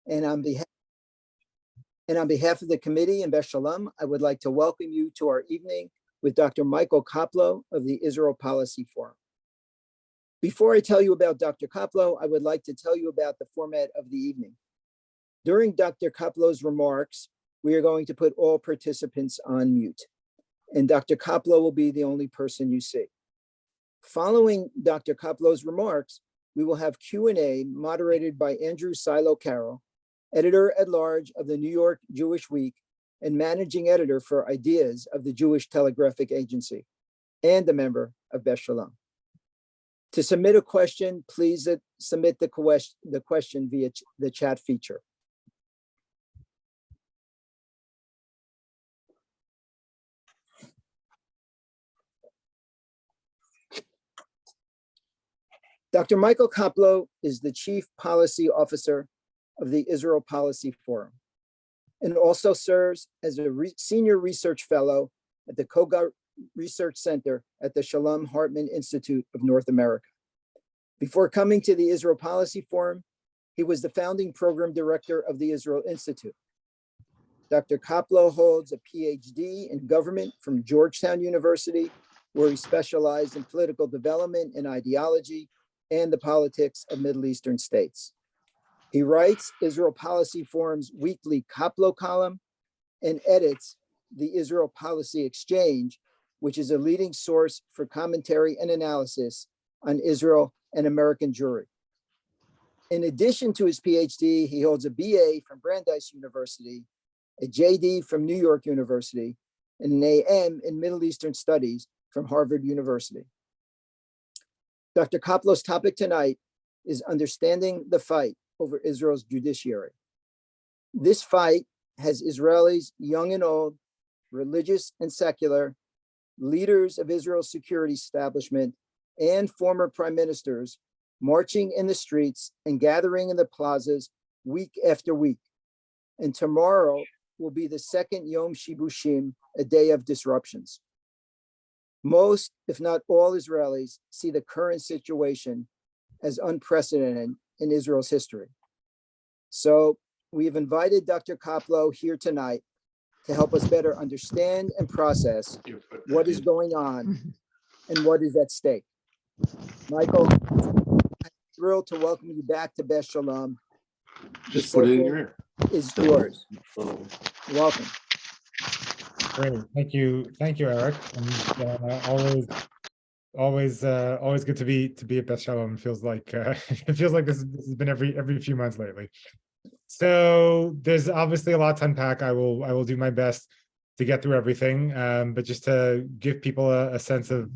And on behalf of the committee and Beth Shalom, I would like to welcome you to our evening with Dr. Michael Koplow of the Israel Policy Forum. Before I tell you about Dr. Koplow, I would like to tell you about the format of the evening. During Dr. Koplow's remarks, we are going to put all participants on mute, and Dr. Koplow will be the only person you see. Following Dr. Koplow's remarks, we will have Q&A moderated by Andrew Silo Carroll, editor-at-large of the New York Jewish Week and managing editor for Ideas of the Jewish Telegraphic Agency, and a member of Beth Shalom. To submit a question, please submit the question via the chat feature. Dr. Michael Koplow is the Chief Policy Officer of the Israel Policy Forum and also serves as a Senior Research Fellow at the Kogar Research Center at the Shalom Hartman Institute of North America. Before coming to the Israel Policy Forum, he was the founding program director of the Israel Institute. Dr. Koplow holds a PhD in government from Georgetown University, where he specialized in political development and ideology and the politics of Middle Eastern states. He writes Israel Policy Forum's weekly Koplow column and edits the Israel Policy Exchange, which is a leading source for commentary and analysis on Israel and American Jewry. In addition to his PhD, he holds a BA from Brandeis University, a JD from New York University, and an AM in Middle Eastern Studies from Harvard University. Dr. Koplow's topic tonight is understanding the fight over Israel's judiciary. This fight has Israelis, young and old, religious and secular, leaders of Israel's security establishment, and former prime ministers marching in the streets and gathering in the plazas week after week. And tomorrow will be the second Yom Shibushim, a day of disruptions. Most, if not all, Israelis see the current situation as unprecedented in Israel's history. So we've invited Dr. Koplow here tonight to help us better understand and process what is going on and what is at stake. Michael, I'm thrilled to welcome you back to Beth Shalom. Just put it in your ear. Is yours. Welcome. Great, thank you, Eric. And always good to be at Beth Shalom. It feels like this has been every few months lately. So there's obviously a lot to unpack. I will do my best to get through everything, but just to give people a sense of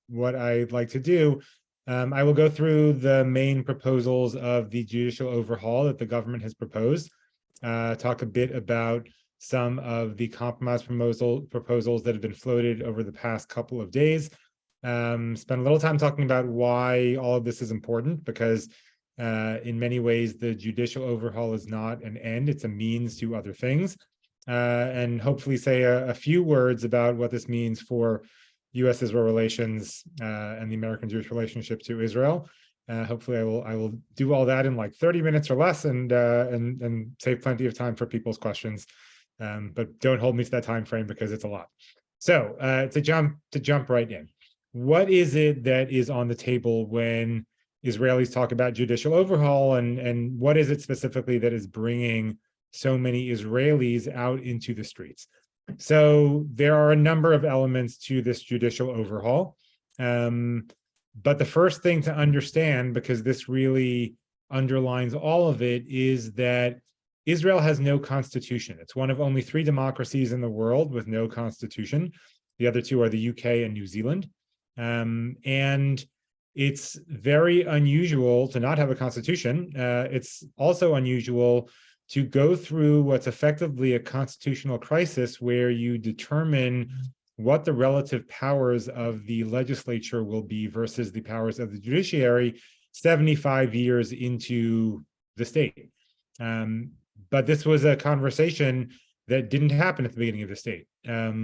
what I'd like to do, I will go through the main proposals of the judicial overhaul that the government has proposed, talk a bit about some of the compromise proposals that have been floated over the past couple of days. Spend a little time talking about why all of this is important, because in many ways, the judicial overhaul is not an end, it's a means to other things. And hopefully say a few words about what this means for U.S.-Israel relations and the American-Jewish relationship to Israel. Hopefully I will do all that in like 30 minutes or less and save plenty of time for people's questions. But don't hold me to that time frame because it's a lot. So to jump right in, what is it that is on the table when Israelis talk about judicial overhaul, and what is it specifically that is bringing so many Israelis out into the streets? So there are a number of elements to this judicial overhaul. But the first thing to understand, because this really underlines all of it, is that Israel has no constitution. It's one of only 3 democracies in the world with no constitution. The other 2 are the UK and New Zealand. And it's very unusual to not have a constitution. It's also unusual to go through what's effectively a constitutional crisis where you determine what the relative powers of the legislature will be versus the powers of the judiciary 75 years into the state. But this was a conversation that didn't happen at the beginning of the state. There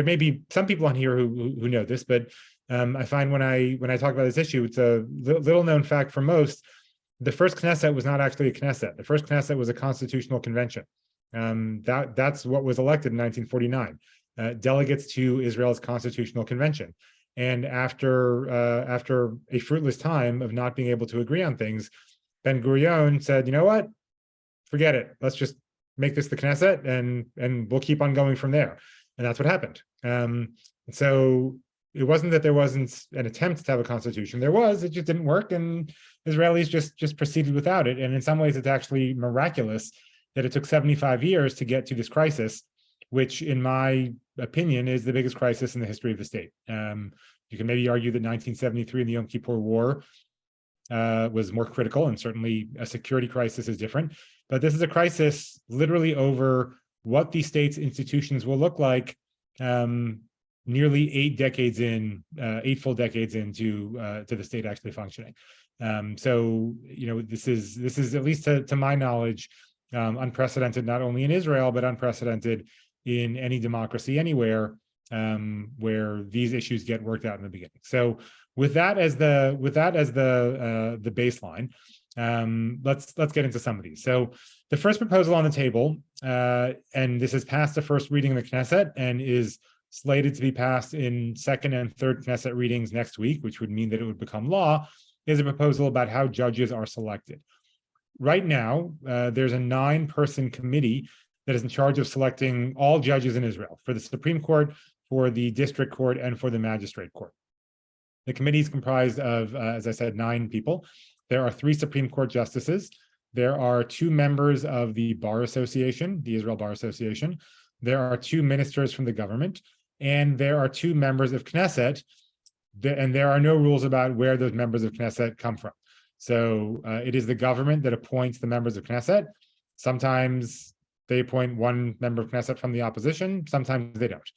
may be some people on here who know this, but I find when I talk about this issue, it's a little known fact for most the first Knesset was not actually a Knesset. The first Knesset was a constitutional convention. That's what was elected in 1949, delegates to Israel's constitutional convention. And after a fruitless time of not being able to agree on things, Ben Gurion said, you know what, forget it. Let's just make this the Knesset, and we'll keep on going from there. And that's what happened. So it wasn't that there wasn't an attempt to have a constitution. There was, it just didn't work, and Israelis just proceeded without it. And in some ways, it's actually miraculous that it took 75 years to get to this crisis, which in my opinion is the biggest crisis in the history of the state. You can maybe argue that 1973 and the Yom Kippur War was more critical, and certainly a security crisis is different. But this is a crisis literally over what the state's institutions will look like nearly 8 full decades into to the state actually functioning. So, you know, this is at least to my knowledge, unprecedented not only in Israel, but unprecedented in any democracy anywhere where these issues get worked out in the beginning. So with that as the baseline, let's get into some of these. So the first proposal on the table, and this is past the first reading in the Knesset and is slated to be passed in second and third Knesset readings next week, which would mean that it would become law, is a proposal about how judges are selected. Right now, there's a 9-person committee that is in charge of selecting all judges in Israel for the Supreme Court, for the District Court, and for the Magistrate Court. The committee is comprised of, as I said, 9 people. There are 3 Supreme Court justices. There are 2 members of the Bar Association, the Israel Bar Association. There are 2 ministers from the government, and there are 2 members of Knesset, and there are no rules about where those members of Knesset come from. So it is the government that appoints the members of Knesset. Sometimes they appoint one member of Knesset from the opposition, sometimes they don't.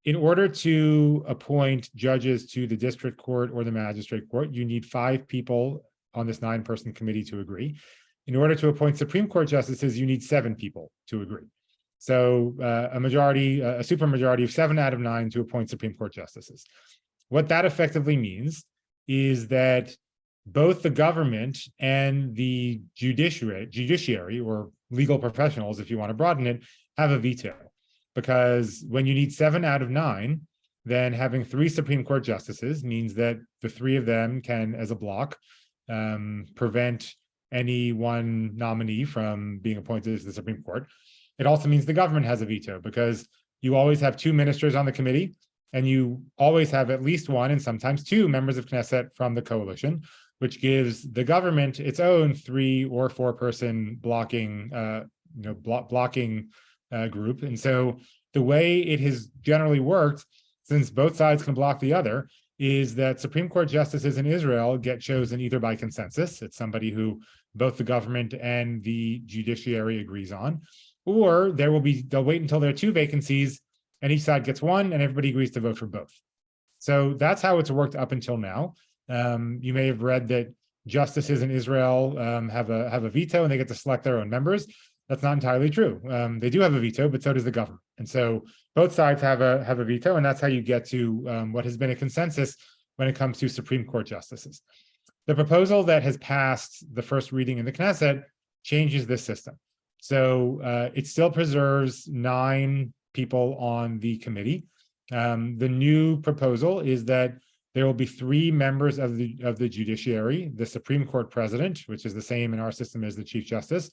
In order to appoint judges to the district court or the magistrate court, you need 5 people on this 9-person committee to agree. In order to appoint Supreme Court justices, you need 7 people to agree. So a supermajority of 7 out of 9 to appoint Supreme Court justices. What that effectively means is that both the government and the judiciary, or legal professionals, if you want to broaden it, have a veto. Because when you need 7 out of 9, then having 3 Supreme Court justices means that the 3 of them can, as a block, prevent any one nominee from being appointed to the Supreme Court. It also means the government has a veto, because you always have 2 ministers on the committee, and you always have at least 1 and sometimes 2 members of Knesset from the coalition, which gives the government its own 3 or 4-person blocking group. And so the way it has generally worked, since both sides can block the other, is that Supreme Court justices in Israel get chosen either by consensus, it's somebody who both the government and the judiciary agrees on, or they'll wait until there are 2 vacancies and each side gets 1 and everybody agrees to vote for both. So that's how it's worked up until now. You may have read that justices in Israel have a veto and they get to select their own members. That's not entirely true. They do have a veto, but so does the government. And so both sides have a veto, and that's how you get to what has been a consensus when it comes to Supreme Court justices. The proposal that has passed the first reading in the Knesset changes this system. So it still preserves 9 people on the committee. The new proposal is that there will be 3 members of the judiciary, the Supreme Court president, which is the same in our system as the Chief Justice,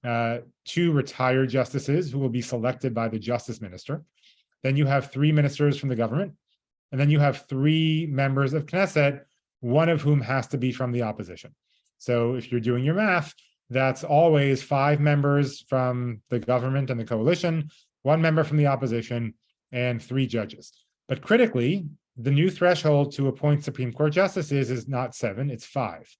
2 retired justices who will be selected by the justice minister. Then you have 3 ministers from the government, and then you have 3 members of Knesset, one of whom has to be from the opposition. So if you're doing your math, that's always 5 members from the government and the coalition, 1 member from the opposition, and 3 judges. But critically, the new threshold to appoint Supreme Court justices is not 7, it's 5.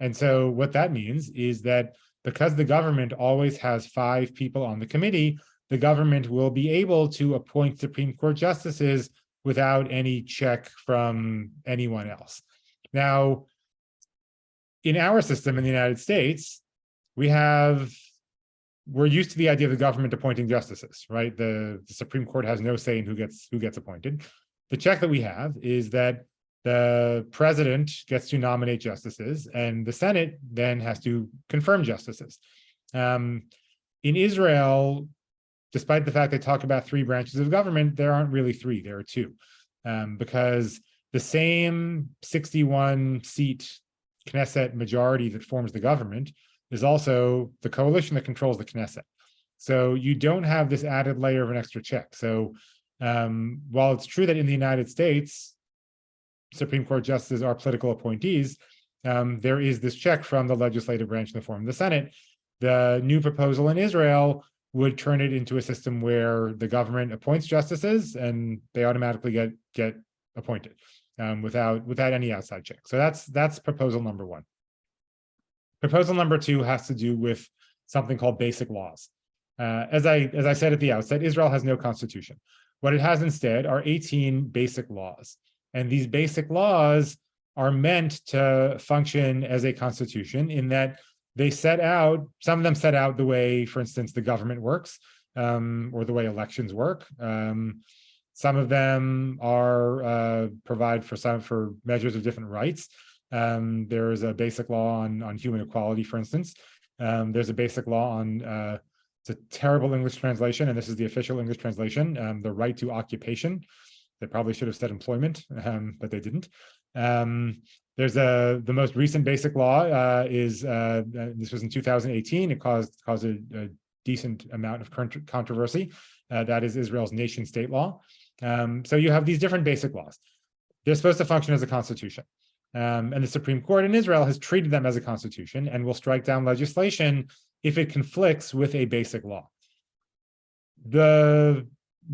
And so what that means is that because the government always has 5 people on the committee, the government will be able to appoint Supreme Court justices without any check from anyone else. Now, in our system in the United States, we're used to the idea of the government appointing justices, right? The Supreme Court has no say in who gets appointed. The check that we have is that the president gets to nominate justices, and the Senate then has to confirm justices. In Israel, despite the fact they talk about three branches of government, there aren't really three, there are two, because the same 61-seat Knesset majority that forms the government is also the coalition that controls the Knesset. So you don't have this added layer of an extra check. So while it's true that in the United States, Supreme Court justices are political appointees, there is this check from the legislative branch in the form of the Senate. The new proposal in Israel would turn it into a system where the government appoints justices and they automatically get appointed without any outside check. So that's proposal number one. Proposal number two has to do with something called basic laws. As I said at the outset, Israel has no constitution. What it has instead are 18 basic laws. And these basic laws are meant to function as a constitution in that they set out, some of them set out the way, for instance, the government works, or the way elections work. Some of them are provide for measures of different rights. There is a basic law on human equality, for instance. There's a basic law on, it's a terrible English translation, and this is the official English translation, the right to occupation. They probably should have said employment, but they didn't. There's the most recent basic law this was in 2018. It caused a decent amount of controversy. That is Israel's nation state law. So you have these different basic laws. They're supposed to function as a constitution. And the Supreme Court in Israel has treated them as a constitution and will strike down legislation if it conflicts with a basic law. The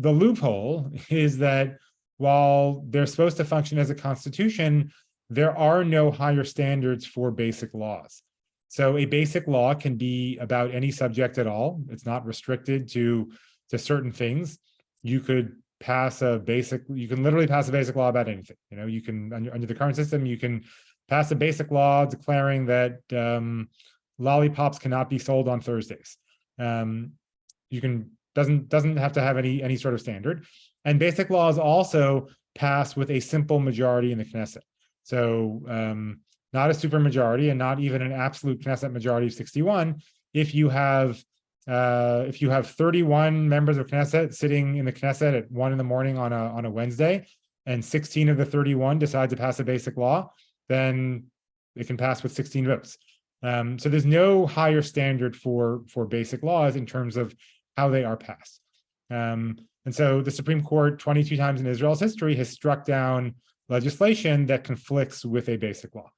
loophole is that while they're supposed to function as a constitution, there are no higher standards for basic laws. So a basic law can be about any subject at all. It's not restricted to certain things. You could you can literally pass a basic law about anything. You know, you can, under the current system, you can pass a basic law declaring that lollipops cannot be sold on Thursdays. You can, doesn't have to have any sort of standard. And basic laws also pass with a simple majority in the Knesset. So not a supermajority and not even an absolute Knesset majority of 61. If you have 31 members of Knesset sitting in the Knesset at 1 in the morning on a Wednesday, and 16 of the 31 decide to pass a basic law, then it can pass with 16 votes. So there's no higher standard for basic laws in terms of how they are passed. And so the Supreme Court 22 times in Israel's history has struck down legislation that conflicts with a basic law.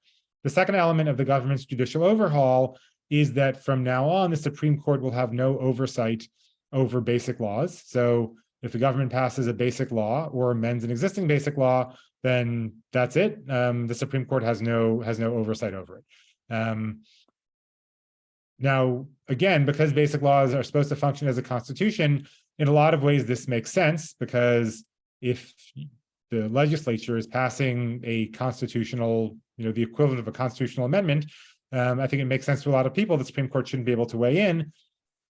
The second element of the government's judicial overhaul is that from now on, the Supreme Court will have no oversight over basic laws. So if the government passes a basic law or amends an existing basic law, then that's it. The Supreme Court has no oversight over it. Now, again, because basic laws are supposed to function as a constitution, in a lot of ways, this makes sense, because if the legislature is passing a constitutional, the equivalent of a constitutional amendment, I think it makes sense to a lot of people. The Supreme Court shouldn't be able to weigh in.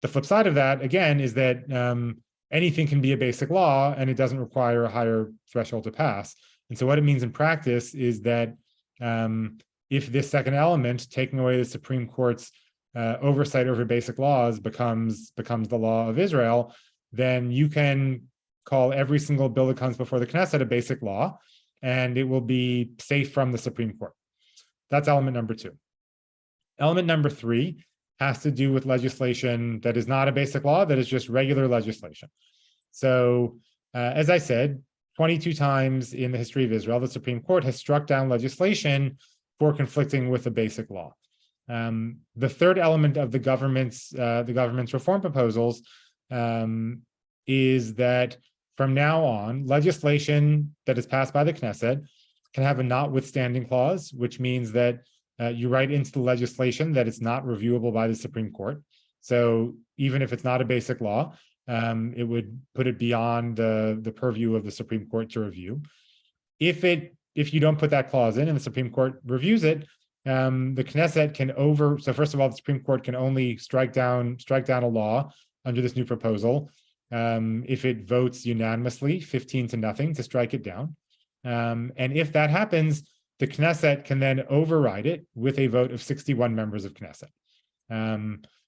The flip side of that, again, is that anything can be a basic law and it doesn't require a higher threshold to pass. And so what it means in practice is that if this second element, taking away the Supreme Court's oversight over basic laws, becomes the law of Israel, then you can call every single bill that comes before the Knesset a basic law, and it will be safe from the Supreme Court. That's element number two. Element number three has to do with legislation that is not a basic law, that is just regular legislation. So, as I said, 22 times in the history of Israel, the Supreme Court has struck down legislation for conflicting with a basic law. The third element of the government's reform proposals is that from now on, legislation that is passed by the Knesset can have a notwithstanding clause, which means that you write into the legislation that it's not reviewable by the Supreme Court. So even if it's not a basic law, it would put it beyond the purview of the Supreme Court to review. If you don't put that clause in and the Supreme Court reviews it, the Knesset can so first of all, the Supreme Court can only strike down a law under this new proposal if it votes unanimously, 15-0, to strike it down. And if that happens, the Knesset can then override it with a vote of 61 members of Knesset.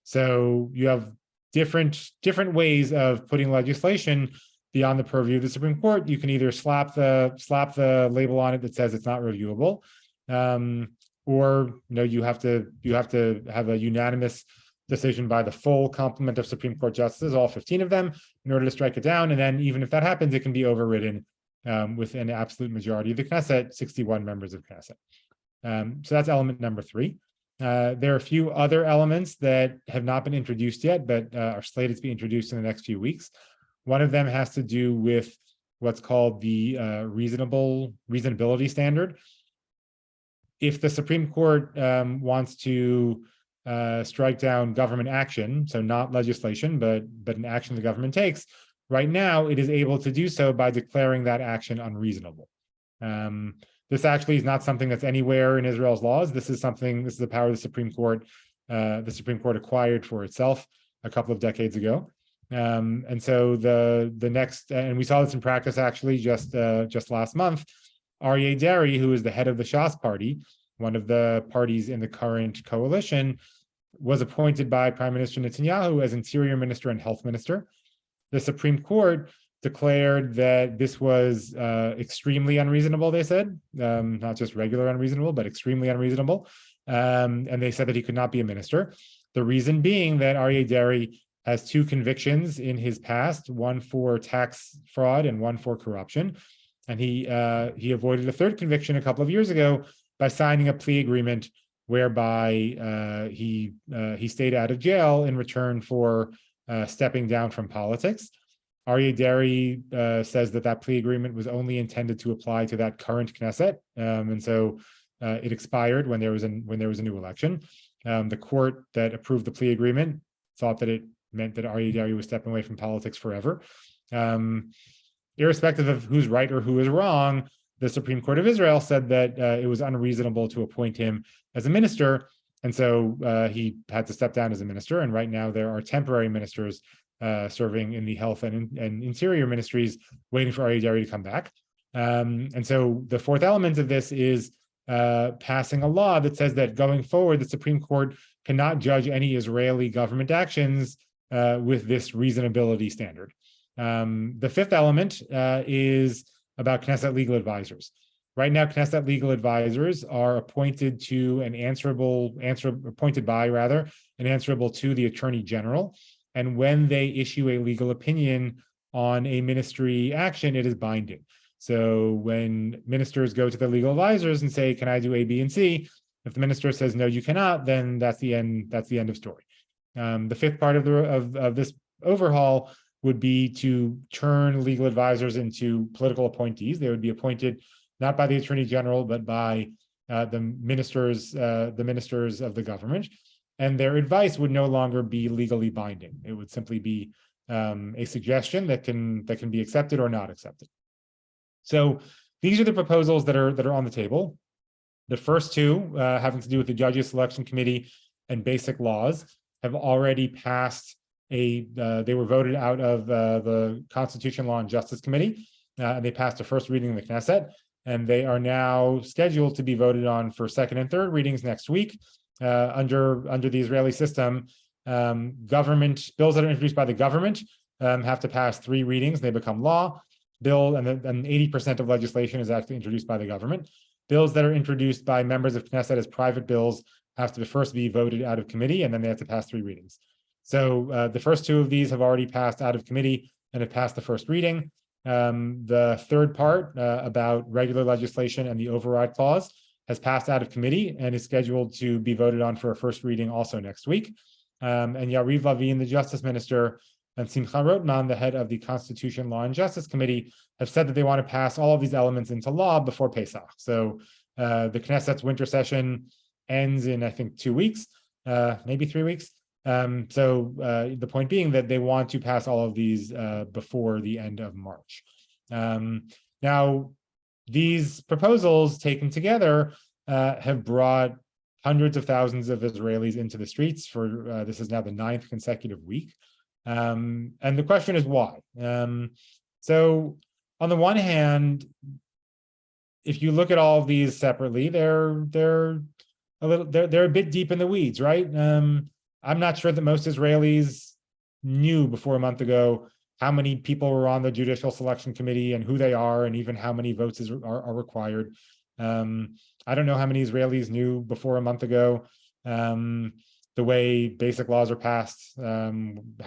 So you have different ways of putting legislation beyond the purview of the Supreme Court. You can either slap the label on it that says it's not reviewable, or you have to have a unanimous decision by the full complement of Supreme Court justices, all 15 of them, in order to strike it down. And then even if that happens, it can be overridden with an absolute majority of the Knesset, 61 members of Knesset. So that's element number 3. There are a few other elements that have not been introduced yet, but are slated to be introduced in the next few weeks. One of them has to do with what's called the reasonability standard. If the Supreme Court wants to strike down government action, so not legislation, but an action the government takes, right now it is able to do so by declaring that action unreasonable. This actually is not something that's anywhere in Israel's laws. This is a power the Supreme Court acquired for itself a couple of decades ago. And so the next, and we saw this in practice actually just last month, Aryeh Deri, who is the head of the Shas party, one of the parties in the current coalition, was appointed by Prime Minister Netanyahu as Interior Minister and Health Minister. The Supreme Court declared that this was extremely unreasonable, they said, not just regular unreasonable, but extremely unreasonable. And they said that he could not be a minister. The reason being that Aryeh Deri has 2 convictions in his past, one for tax fraud and one for corruption. And he avoided a 3rd conviction a couple of years ago by signing a plea agreement whereby he stayed out of jail in return for stepping down from politics. Aryeh Deri says that plea agreement was only intended to apply to that current Knesset, and so it expired when there was a new election. The court that approved the plea agreement thought that it meant that Aryeh Deri was stepping away from politics forever. Irrespective of who's right or who is wrong, the Supreme Court of Israel said that it was unreasonable to appoint him as a minister, and so he had to step down as a minister. And right now there are temporary ministers serving in the health and interior ministries, waiting for Aryeh Deri to come back. And so the 4th element of this is passing a law that says that going forward, the Supreme Court cannot judge any Israeli government actions with this reasonability standard. The 5th element is about Knesset legal advisors. Right now, Knesset legal advisors are appointed to and answerable to the Attorney General. And when they issue a legal opinion on a ministry action, it is binding. So when ministers go to the legal advisors and say, "Can I do A, B, and C?" If the minister says, "No, you cannot," then that's the end. That's the end of story. The 5th part of this overhaul would be to turn legal advisors into political appointees. They would be appointed not by the Attorney General, but by the ministers of the government, and their advice would no longer be legally binding. It would simply be a suggestion that can be accepted or not accepted. So these are the proposals that are on the table. The first 2, having to do with the Judges Selection Committee and basic laws, have already passed they were voted out of the Constitution, Law, and Justice Committee, and they passed a first reading in the Knesset, and they are now scheduled to be voted on for 2nd and 3rd readings next week. Under the Israeli system, government bills that are introduced by the government have to pass 3 readings, and they become law. And 80% of legislation is actually introduced by the government. Bills that are introduced by members of Knesset as private bills have to first be voted out of committee, and then they have to pass 3 readings. So the first 2 of these have already passed out of committee and have passed the first reading. The 3rd part about regular legislation and the override clause has passed out of committee and is scheduled to be voted on for a first reading also next week. And Yariv Levin, the Justice Minister, and Simcha Rotman, the head of the Constitution, Law, and Justice Committee, have said that they want to pass all of these elements into law before Pesach. So the Knesset's winter session ends in, I think, 2 weeks, maybe 3 weeks. So the point being that they want to pass all of these before the end of March. Now, these proposals taken together have brought hundreds of thousands of Israelis into the streets for this is now the 9th consecutive week. And the question is why? So on the one hand, if you look at all of these separately, they're a bit deep in the weeds, right? I'm not sure that most Israelis knew before a month ago how many people were on the Judicial Selection Committee and who they are, and even how many votes are required. I don't know how many Israelis knew before a month ago the way basic laws are passed, how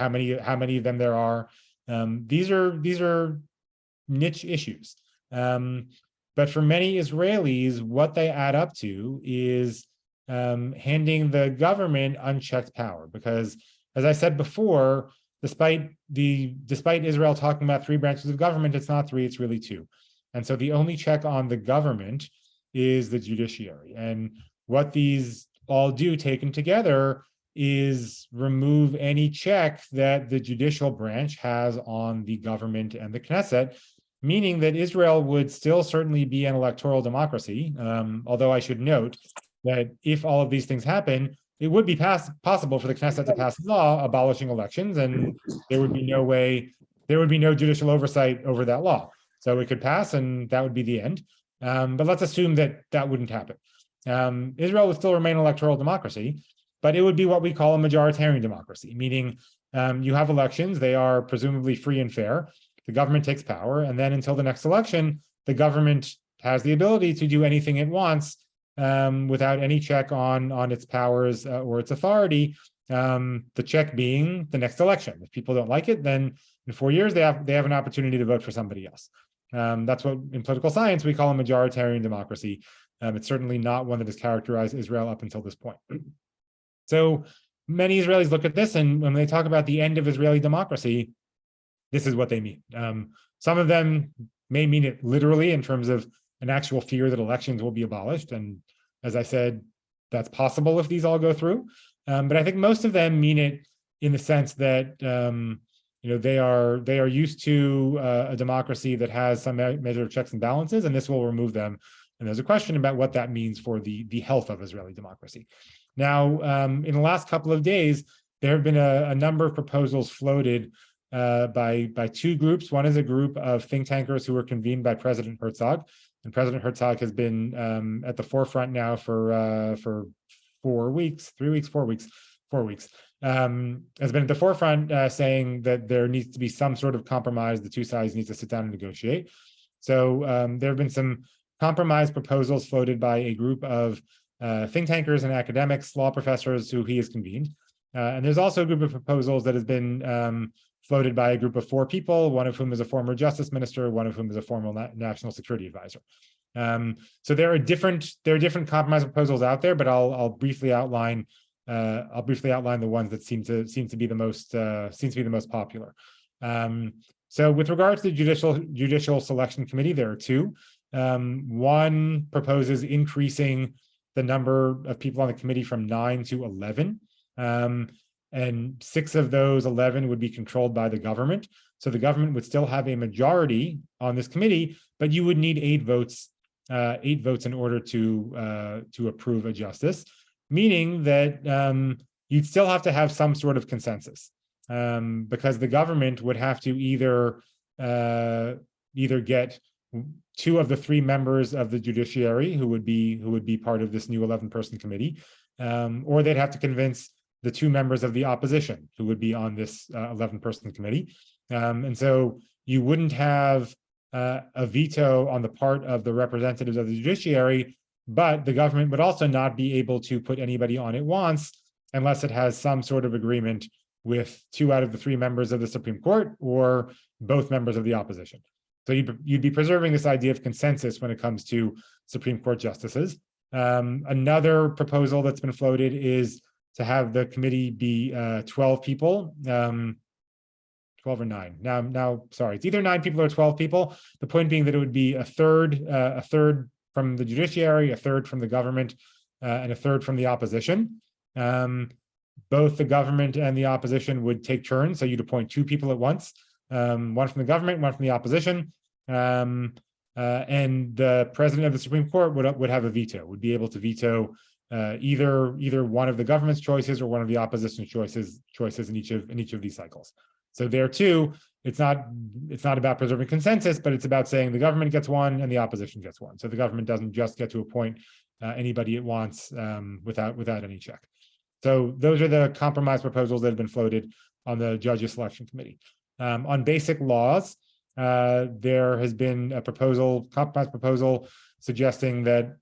many of them there are. These are niche issues. But for many Israelis, what they add up to is handing the government unchecked power. Because, as I said before, despite Israel talking about 3 branches of government, it's not 3, it's really 2. And so the only check on the government is the judiciary. And what these all do taken together is remove any check that the judicial branch has on the government and the Knesset, meaning that Israel would still certainly be an electoral democracy, although I should note that if all of these things happen, it would be possible for the Knesset to pass a law abolishing elections, and there would be no judicial oversight over that law. So it could pass, and that would be the end. But let's assume that that wouldn't happen. Israel would still remain an electoral democracy, but it would be what we call a majoritarian democracy, meaning you have elections, they are presumably free and fair, the government takes power, and then until the next election, the government has the ability to do anything it wants without any check on its powers or its authority, the check being the next election. If people don't like it, then in 4 years, they have an opportunity to vote for somebody else. That's what in political science we call a majoritarian democracy. It's certainly not one that has characterized Israel up until this point. So many Israelis look at this, and when they talk about the end of Israeli democracy, this is what they mean. Some of them may mean it literally in terms of an actual fear that elections will be abolished. And as I said, that's possible if these all go through. But I think most of them mean it in the sense that they are used to a democracy that has some measure of checks and balances, and this will remove them. And there's a question about what that means for the health of Israeli democracy. Now, in the last couple of days, there have been a number of proposals floated by 2 groups. One is a group of think tankers who were convened by President Herzog, and President Herzog has been at the forefront now for 4 weeks, 3 weeks, 4 weeks, 4 weeks. Has been at the forefront saying that there needs to be some sort of compromise. The 2 sides need to sit down and negotiate. So there have been some compromise proposals floated by a group of think tankers and academics, law professors who he has convened. And there's also a group of proposals that has been floated by a group of 4 people, one of whom is a former justice minister, one of whom is a former national security advisor. So there are different compromise proposals out there, but I'll briefly outline the ones that seem to be the most popular. So with regards to the judicial selection committee, there are 2. One proposes increasing the number of people on the committee from 9 to 11. And 6 of those 11 would be controlled by the government. So the government would still have a majority on this committee, but you would need 8 votes in order to approve a justice, meaning that you'd still have to have some sort of consensus, because the government would have to either get 2 of the 3 members of the judiciary who would be part of this new 11-person committee, or they'd have to convince the 2 members of the opposition who would be on this 11-person committee. And so you wouldn't have a veto on the part of the representatives of the judiciary, but the government would also not be able to put anybody on it once unless it has some sort of agreement with 2 out of the 3 members of the Supreme Court or both members of the opposition. So you'd be preserving this idea of consensus when it comes to Supreme Court justices. Another proposal that's been floated is to have the committee be 12 people, 12 or 9. Now, sorry, it's either 9 people or 12 people. The point being that it would be a third from the judiciary, a third from the government, and a third from the opposition. Both the government and the opposition would take turns, so you'd appoint 2 people at once, one from the government, one from the opposition, and the president of the Supreme Court would have a veto, would be able to veto either one of the government's choices or one of the opposition's choices in each of these cycles. So there too, it's not about preserving consensus, but it's about saying the government gets one and the opposition gets one. So the government doesn't just get to appoint anybody it wants without any check. So those are the compromise proposals that have been floated on the Judges Selection Committee. On basic laws, there has been a compromise proposal suggesting that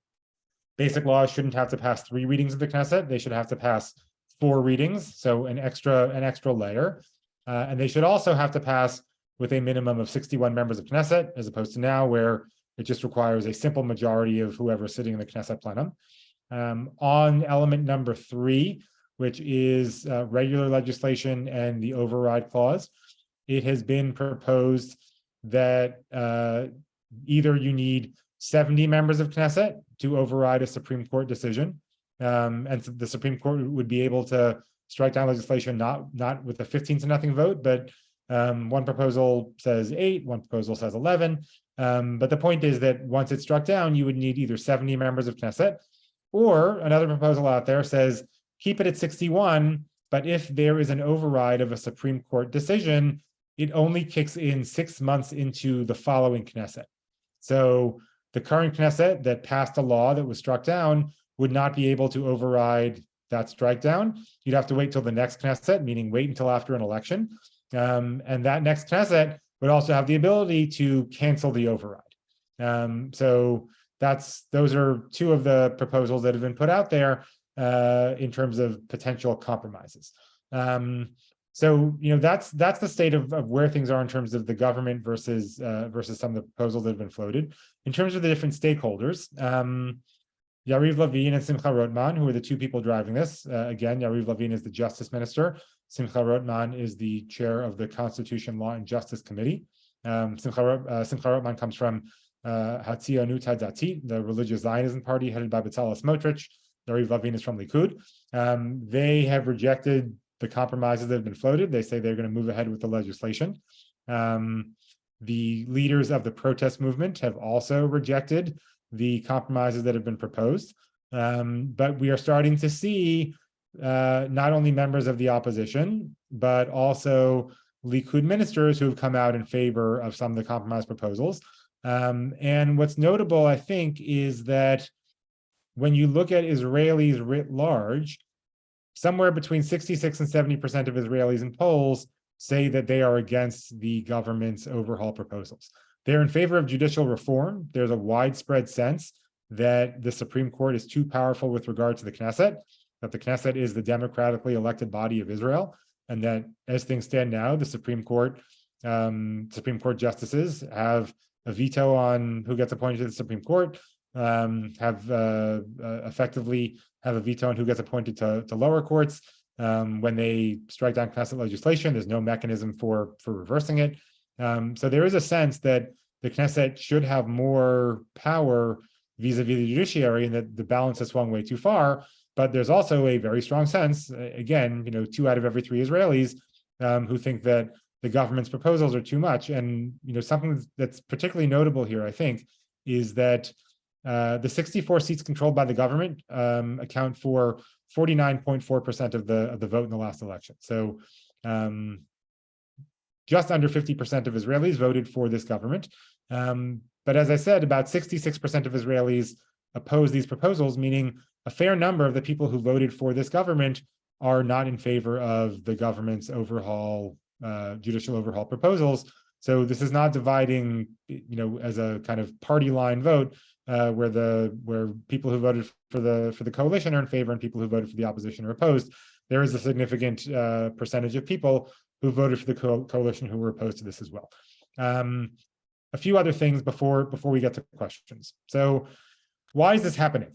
basic laws shouldn't have to pass 3 readings of the Knesset. They should have to pass 4 readings, so an extra layer. And they should also have to pass with a minimum of 61 members of Knesset, as opposed to now where it just requires a simple majority of whoever's sitting in the Knesset plenum. On element number 3, which is regular legislation and the override clause, it has been proposed that either you need 70 members of Knesset to override a Supreme Court decision, and so the Supreme Court would be able to strike down legislation not with a 15-0 vote, but one proposal says 8, one proposal says 11. But the point is that once it's struck down, you would need either 70 members of Knesset, or another proposal out there says keep it at 61, but if there is an override of a Supreme Court decision, it only kicks in 6 months into the following Knesset. So the current Knesset that passed a law that was struck down would not be able to override that strike down. You'd have to wait till the next Knesset, meaning wait until after an election. And that next Knesset would also have the ability to cancel the override. So those are 2 of the proposals that have been put out there in terms of potential compromises. So that's the state of where things are in terms of the government versus some of the proposals that have been floated. In terms of the different stakeholders, Yariv Levin and Simcha Rotman, who are the 2 people driving this. Again, Yariv Levin is the Justice Minister. Simcha Rotman is the chair of the Constitution, Law, and Justice Committee. Simcha Rotman comes from Hatzianut Hadatit, the religious Zionism party headed by Bezalel Smotrich. Yariv Levin is from Likud. They have rejected the compromises that have been floated. They say they're going to move ahead with the legislation. The leaders of the protest movement have also rejected the compromises that have been proposed. But we are starting to see not only members of the opposition, but also Likud ministers who have come out in favor of some of the compromise proposals. And what's notable, I think, is that when you look at Israelis writ large, somewhere between 66 and 70% of Israelis in polls say that they are against the government's overhaul proposals. They're in favor of judicial reform. There's a widespread sense that the Supreme Court is too powerful with regard to the Knesset, that the Knesset is the democratically elected body of Israel, and that as things stand now, the Supreme Court justices have a veto on who gets appointed to the Supreme Court, effectively have a veto on who gets appointed to lower courts. When they strike down Knesset legislation, there's no mechanism for reversing it. So there is a sense that the Knesset should have more power vis-a-vis the judiciary, and that the balance has swung way too far. But there's also a very strong sense, again, 2 out of every 3 Israelis who think that the government's proposals are too much. And something that's particularly notable here, I think, is that the 64 seats controlled by the government account for 49.4% of the vote in the last election. So just under 50% of Israelis voted for this government. But as I said, about 66% of Israelis oppose these proposals, meaning a fair number of the people who voted for this government are not in favor of the government's judicial overhaul proposals. So this is not dividing, as a kind of party line vote, where people who voted for the coalition are in favor and people who voted for the opposition are opposed. There is a significant percentage of people who voted for the coalition who were opposed to this as well. A few other things before we get to questions. So why is this happening?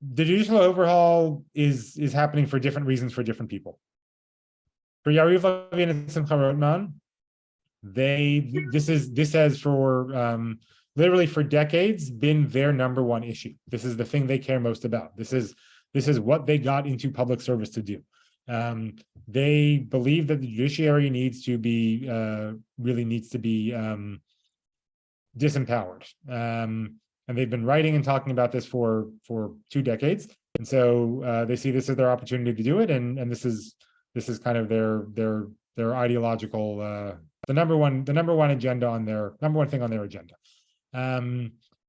The judicial overhaul is happening for different reasons for different people. For Yariv Levin and Simcha Rotman, this has for literally for decades been their number one issue. This is the thing they care most about. This is what they got into public service to do. They believe that the judiciary really needs to be disempowered. And they've been writing and talking about this for 2 decades. And so they see this as their opportunity to do it. And this is kind of their their ideological the number one agenda on their number one thing on their agenda.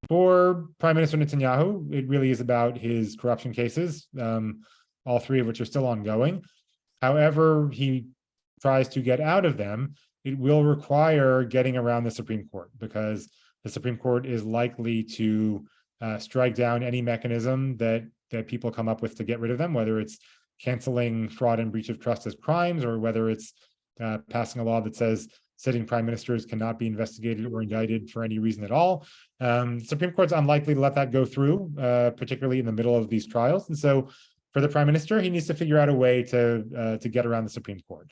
For Prime Minister Netanyahu, it really is about his corruption cases, all three of which are still ongoing. However he tries to get out of them, it will require getting around the Supreme Court, because the Supreme Court is likely to strike down any mechanism that people come up with to get rid of them, whether it's canceling fraud and breach of trust as crimes, or whether it's passing a law that says sitting prime ministers cannot be investigated or indicted for any reason at all. The Supreme Court's unlikely to let that go through, particularly in the middle of these trials. And so for the prime minister, he needs to figure out a way to get around the Supreme Court.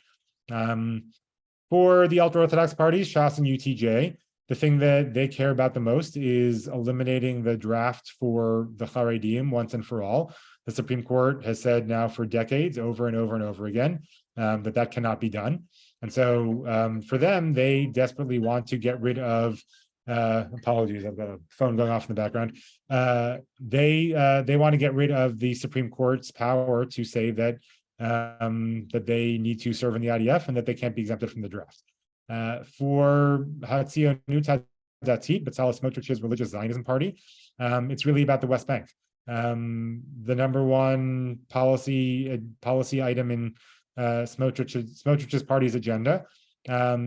For the ultra-Orthodox parties, Shas and UTJ, the thing that they care about the most is eliminating the draft for the Haredim once and for all. The Supreme Court has said now for decades, over and over and over again, that cannot be done. And so for them, they desperately want to get rid of, apologies, I've got a phone going off in the background. They want to get rid of the Supreme Court's power to say that that they need to serve in the IDF and that they can't be exempted from the draft. For Hatzionut Datit, Bezalel Smotrich's religious Zionism party, it's really about the West Bank. The number one policy item in Smotrich's party's agenda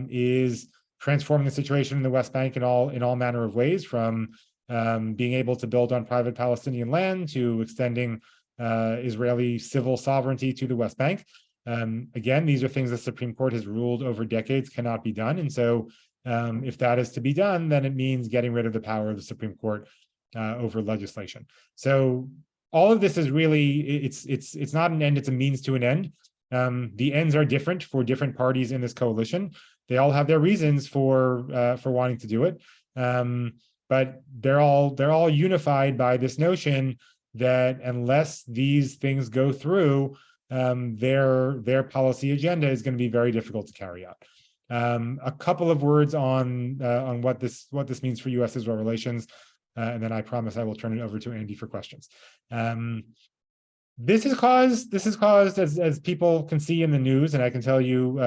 is transforming the situation in the West Bank in all manner of ways, from being able to build on private Palestinian land to extending Israeli civil sovereignty to the West Bank. Again, these are things the Supreme Court has ruled over decades cannot be done. And so if that is to be done, then it means getting rid of the power of the Supreme Court over legislation. So all of this is really, it's not an end, it's a means to an end. The ends are different for different parties in this coalition. They all have their reasons for wanting to do it. But they're all unified by this notion that unless these things go through, their policy agenda is going to be very difficult to carry out. A couple of words on what this means for U.S.-Israel relations, and then I promise I will turn it over to Andy for questions. This has caused, as people can see in the news, and I can tell you,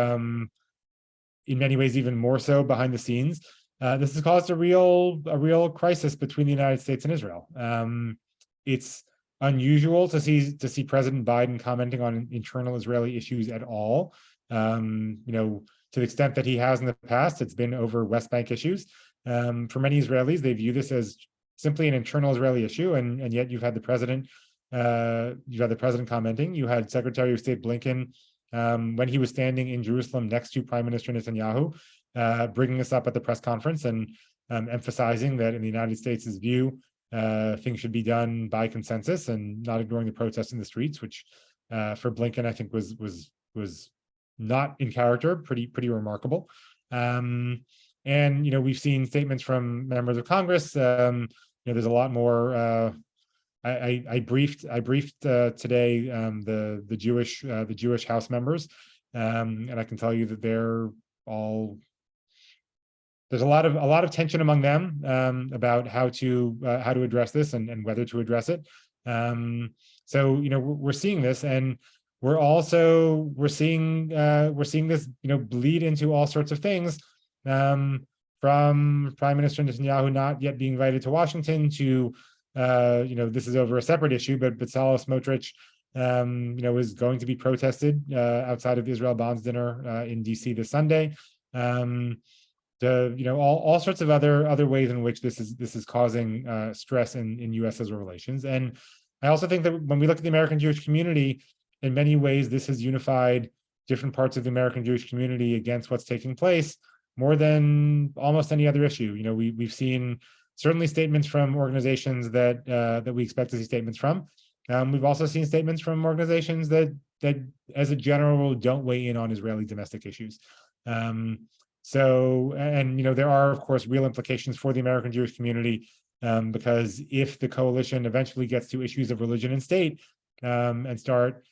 in many ways even more so behind the scenes, this has caused a real crisis between the United States and Israel. It's unusual to see President Biden commenting on internal Israeli issues at all. To the extent that he has in the past, it's been over West Bank issues. For many Israelis, they view this as simply an internal Israeli issue, and yet you've had the president commenting. You had Secretary of State Blinken when he was standing in Jerusalem next to Prime Minister Netanyahu, bringing this up at the press conference and emphasizing that in the United States' view, things should be done by consensus and not ignoring the protests in the streets, which for Blinken I think was not in character, pretty remarkable. And we've seen statements from members of Congress. There's a lot more. I briefed today the Jewish House members, and I can tell you that there's a lot of tension among them about how to address this and whether to address it. So we're seeing this, and we're seeing this bleed into all sorts of things, from Prime Minister Netanyahu not yet being invited to Washington to this is over a separate issue, but Bezalel Smotrich is going to be protested outside of the Israel Bonds dinner in DC this Sunday. All sorts of other ways in which this is causing stress in U.S.-Israel relations. And I also think that when we look at the American Jewish community, in many ways this has unified different parts of the American Jewish community against what's taking place more than almost any other issue. We've seen certainly statements from organizations that we expect to see statements from. We've also seen statements from organizations that as a general rule don't weigh in on Israeli domestic issues. There are of course real implications for the American Jewish community, because if the coalition eventually gets to issues of religion and state, and start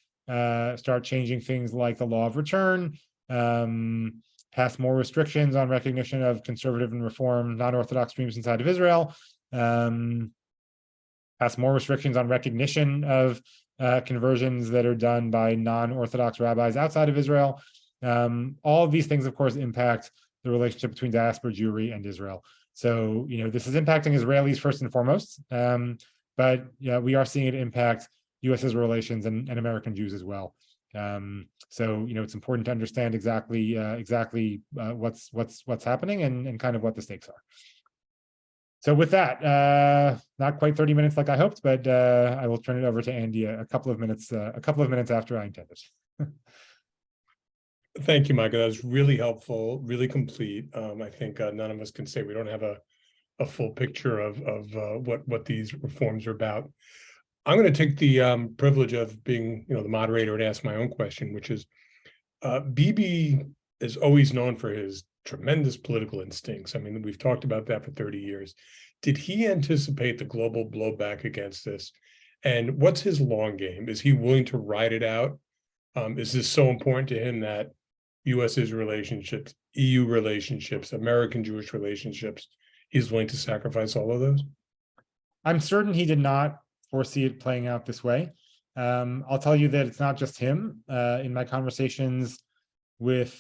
changing things like the law of return, pass more restrictions on recognition of conservative and reform non-Orthodox streams inside of Israel, pass more restrictions on recognition of conversions that are done by non-Orthodox rabbis outside of Israel. All of these things, of course, impact the relationship between diaspora Jewry and Israel. So, this is impacting Israelis first and foremost, but we are seeing it impact U.S.-Israel relations and American Jews as well. So, it's important to understand exactly what's happening and kind of what the stakes are. So with that, not quite 30 minutes like I hoped, but I will turn it over to Andy a couple of minutes after I intended. Thank you, Michael. That was really helpful, really complete. I think none of us can say we don't have a full picture of what these reforms are about. I'm going to take the privilege of being, the moderator and ask my own question, which is, Bibi is always known for his tremendous political instincts. I mean, we've talked about that for 30 years. Did he anticipate the global blowback against this? And what's his long game? Is he willing to ride it out? Is this so important to him that U.S.-Israel relationships, EU relationships, American-Jewish relationships, he's willing to sacrifice all of those? I'm certain he did not foresee it playing out this way. I'll tell you that it's not just him. In my conversations with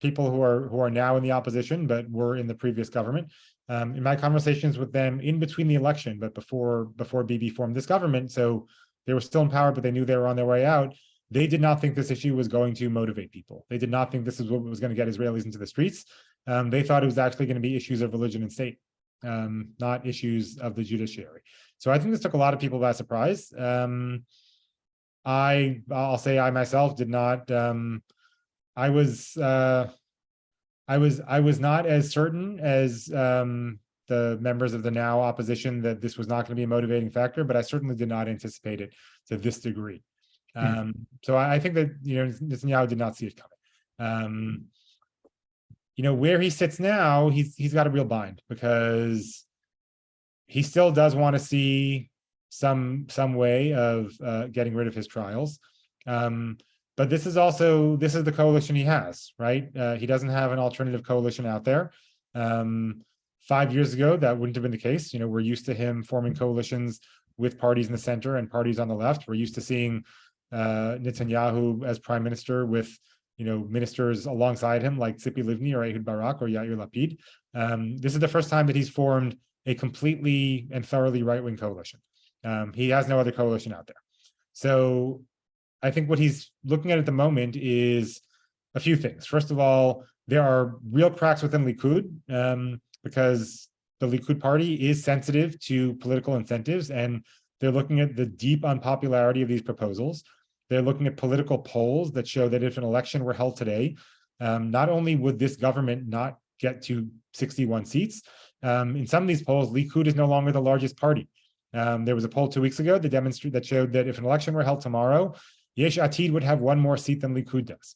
people who are now in the opposition, but were in the previous government, in my conversations with them in between the election, but before Bibi formed this government, so they were still in power, but they knew they were on their way out. They did not think this issue was going to motivate people. They did not think this is what was going to get Israelis into the streets. They thought it was actually going to be issues of religion and state, not issues of the judiciary. So I think this took a lot of people by surprise. I'll say I myself did not. I was not as certain as the members of the now opposition that this was not going to be a motivating factor, but I certainly did not anticipate it to this degree. So I think that Netanyahu did not see it coming. Where he sits now, he's got a real bind because he still does want to see some way of getting rid of his trials. But this is the coalition he has, right? He doesn't have an alternative coalition out there. 5 years ago, that wouldn't have been the case. We're used to him forming coalitions with parties in the center and parties on the left. We're used to seeing Netanyahu as prime minister with ministers alongside him like Tzipi Livni or Ehud Barak or Yair Lapid. This is the first time that he's formed a completely and thoroughly right-wing coalition. He has no other coalition out there. So I think what he's looking at the moment is a few things. First of all, there are real cracks within Likud because the Likud party is sensitive to political incentives, and they're looking at the deep unpopularity of these proposals. They're looking at political polls that show that if an election were held today, not only would this government not get to 61 seats, in some of these polls, Likud is no longer the largest party. There was a poll 2 weeks ago that showed that if an election were held tomorrow, Yesh Atid would have one more seat than Likud does.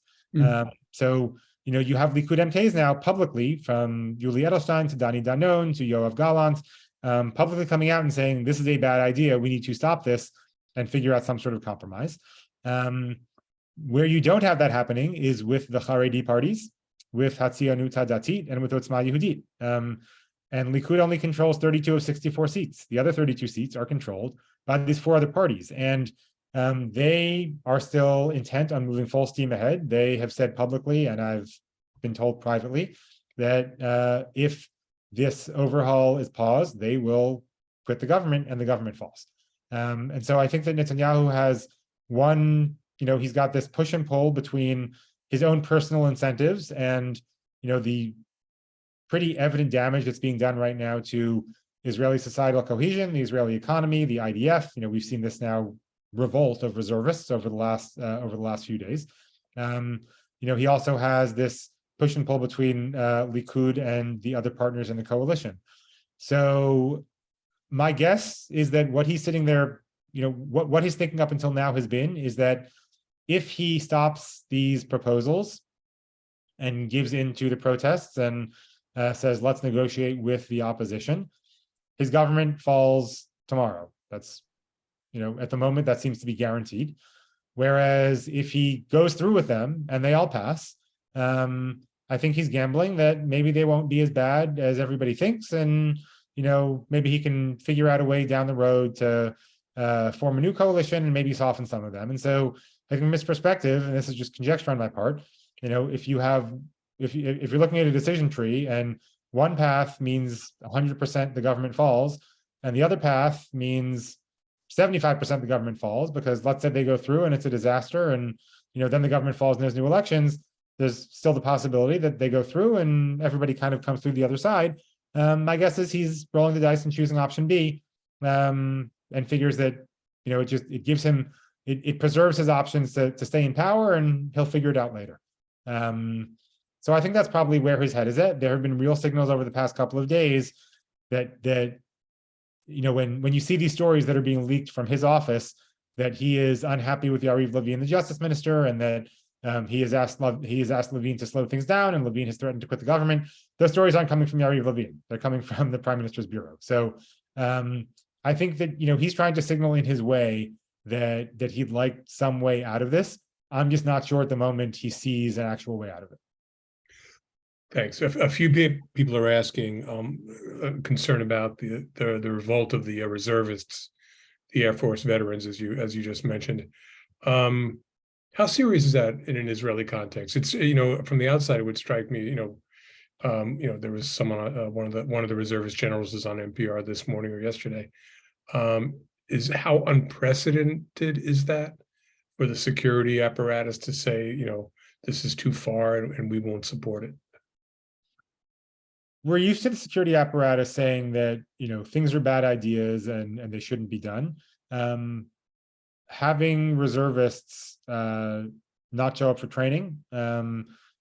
So, you have Likud MKs now publicly, from Yuli Edelstein to Dani Danon to Yoav Gallant, publicly coming out and saying, this is a bad idea, we need to stop this and figure out some sort of compromise. Where you don't have that happening is with the Haredi parties, with Hatzianut Hadatit, and with Otzma Yehudit. And Likud only controls 32 of 64 seats. The other 32 seats are controlled by these four other parties. And they are still intent on moving full steam ahead. They have said publicly, and I've been told privately, that if this overhaul is paused, they will quit the government and the government falls. And so I think that Netanyahu has he's got this push and pull between his own personal incentives and, the pretty evident damage that's being done right now to Israeli societal cohesion, the Israeli economy, the IDF. We've seen this now revolt of reservists over the last few days. He also has this push and pull between Likud and the other partners in the coalition. So my guess is that what he's sitting there, what he's thinking up until now has been is that if he stops these proposals and gives in to the protests and says, let's negotiate with the opposition, his government falls tomorrow. That's, at the moment, that seems to be guaranteed. Whereas if he goes through with them and they all pass, I think he's gambling that maybe they won't be as bad as everybody thinks. And, maybe he can figure out a way down the road to form a new coalition and maybe soften some of them. And so think from his perspective, and this is just conjecture on my part, if you're looking at a decision tree and one path means 100% the government falls, and the other path means 75% the government falls, because let's say they go through and it's a disaster, and then the government falls and there's new elections, there's still the possibility that they go through and everybody kind of comes through the other side. My guess is he's rolling the dice and choosing option B, and figures that it preserves his options to stay in power, and he'll figure it out later. So I think that's probably where his head is at. There have been real signals over the past couple of days that when you see these stories that are being leaked from his office, that he is unhappy with Yariv Levin, the justice minister, and that he has asked Levin to slow things down, and Levin has threatened to quit the government. Those stories aren't coming from Yariv Levin; they're coming from the prime minister's bureau. So I think that he's trying to signal in his way that he'd like some way out of this. I'm just not sure at the moment he sees an actual way out of it. Thanks. A few people are asking concern about the revolt of the reservists, the Air Force veterans, as you just mentioned. How serious is that in an Israeli context? It's from the outside it would strike me there was someone one of the reservist generals was on NPR this morning or yesterday. Is how unprecedented is that for the security apparatus to say this is too far and we won't support it? We're used to the security apparatus saying that things are bad ideas and they shouldn't be done. Having reservists not show up for training,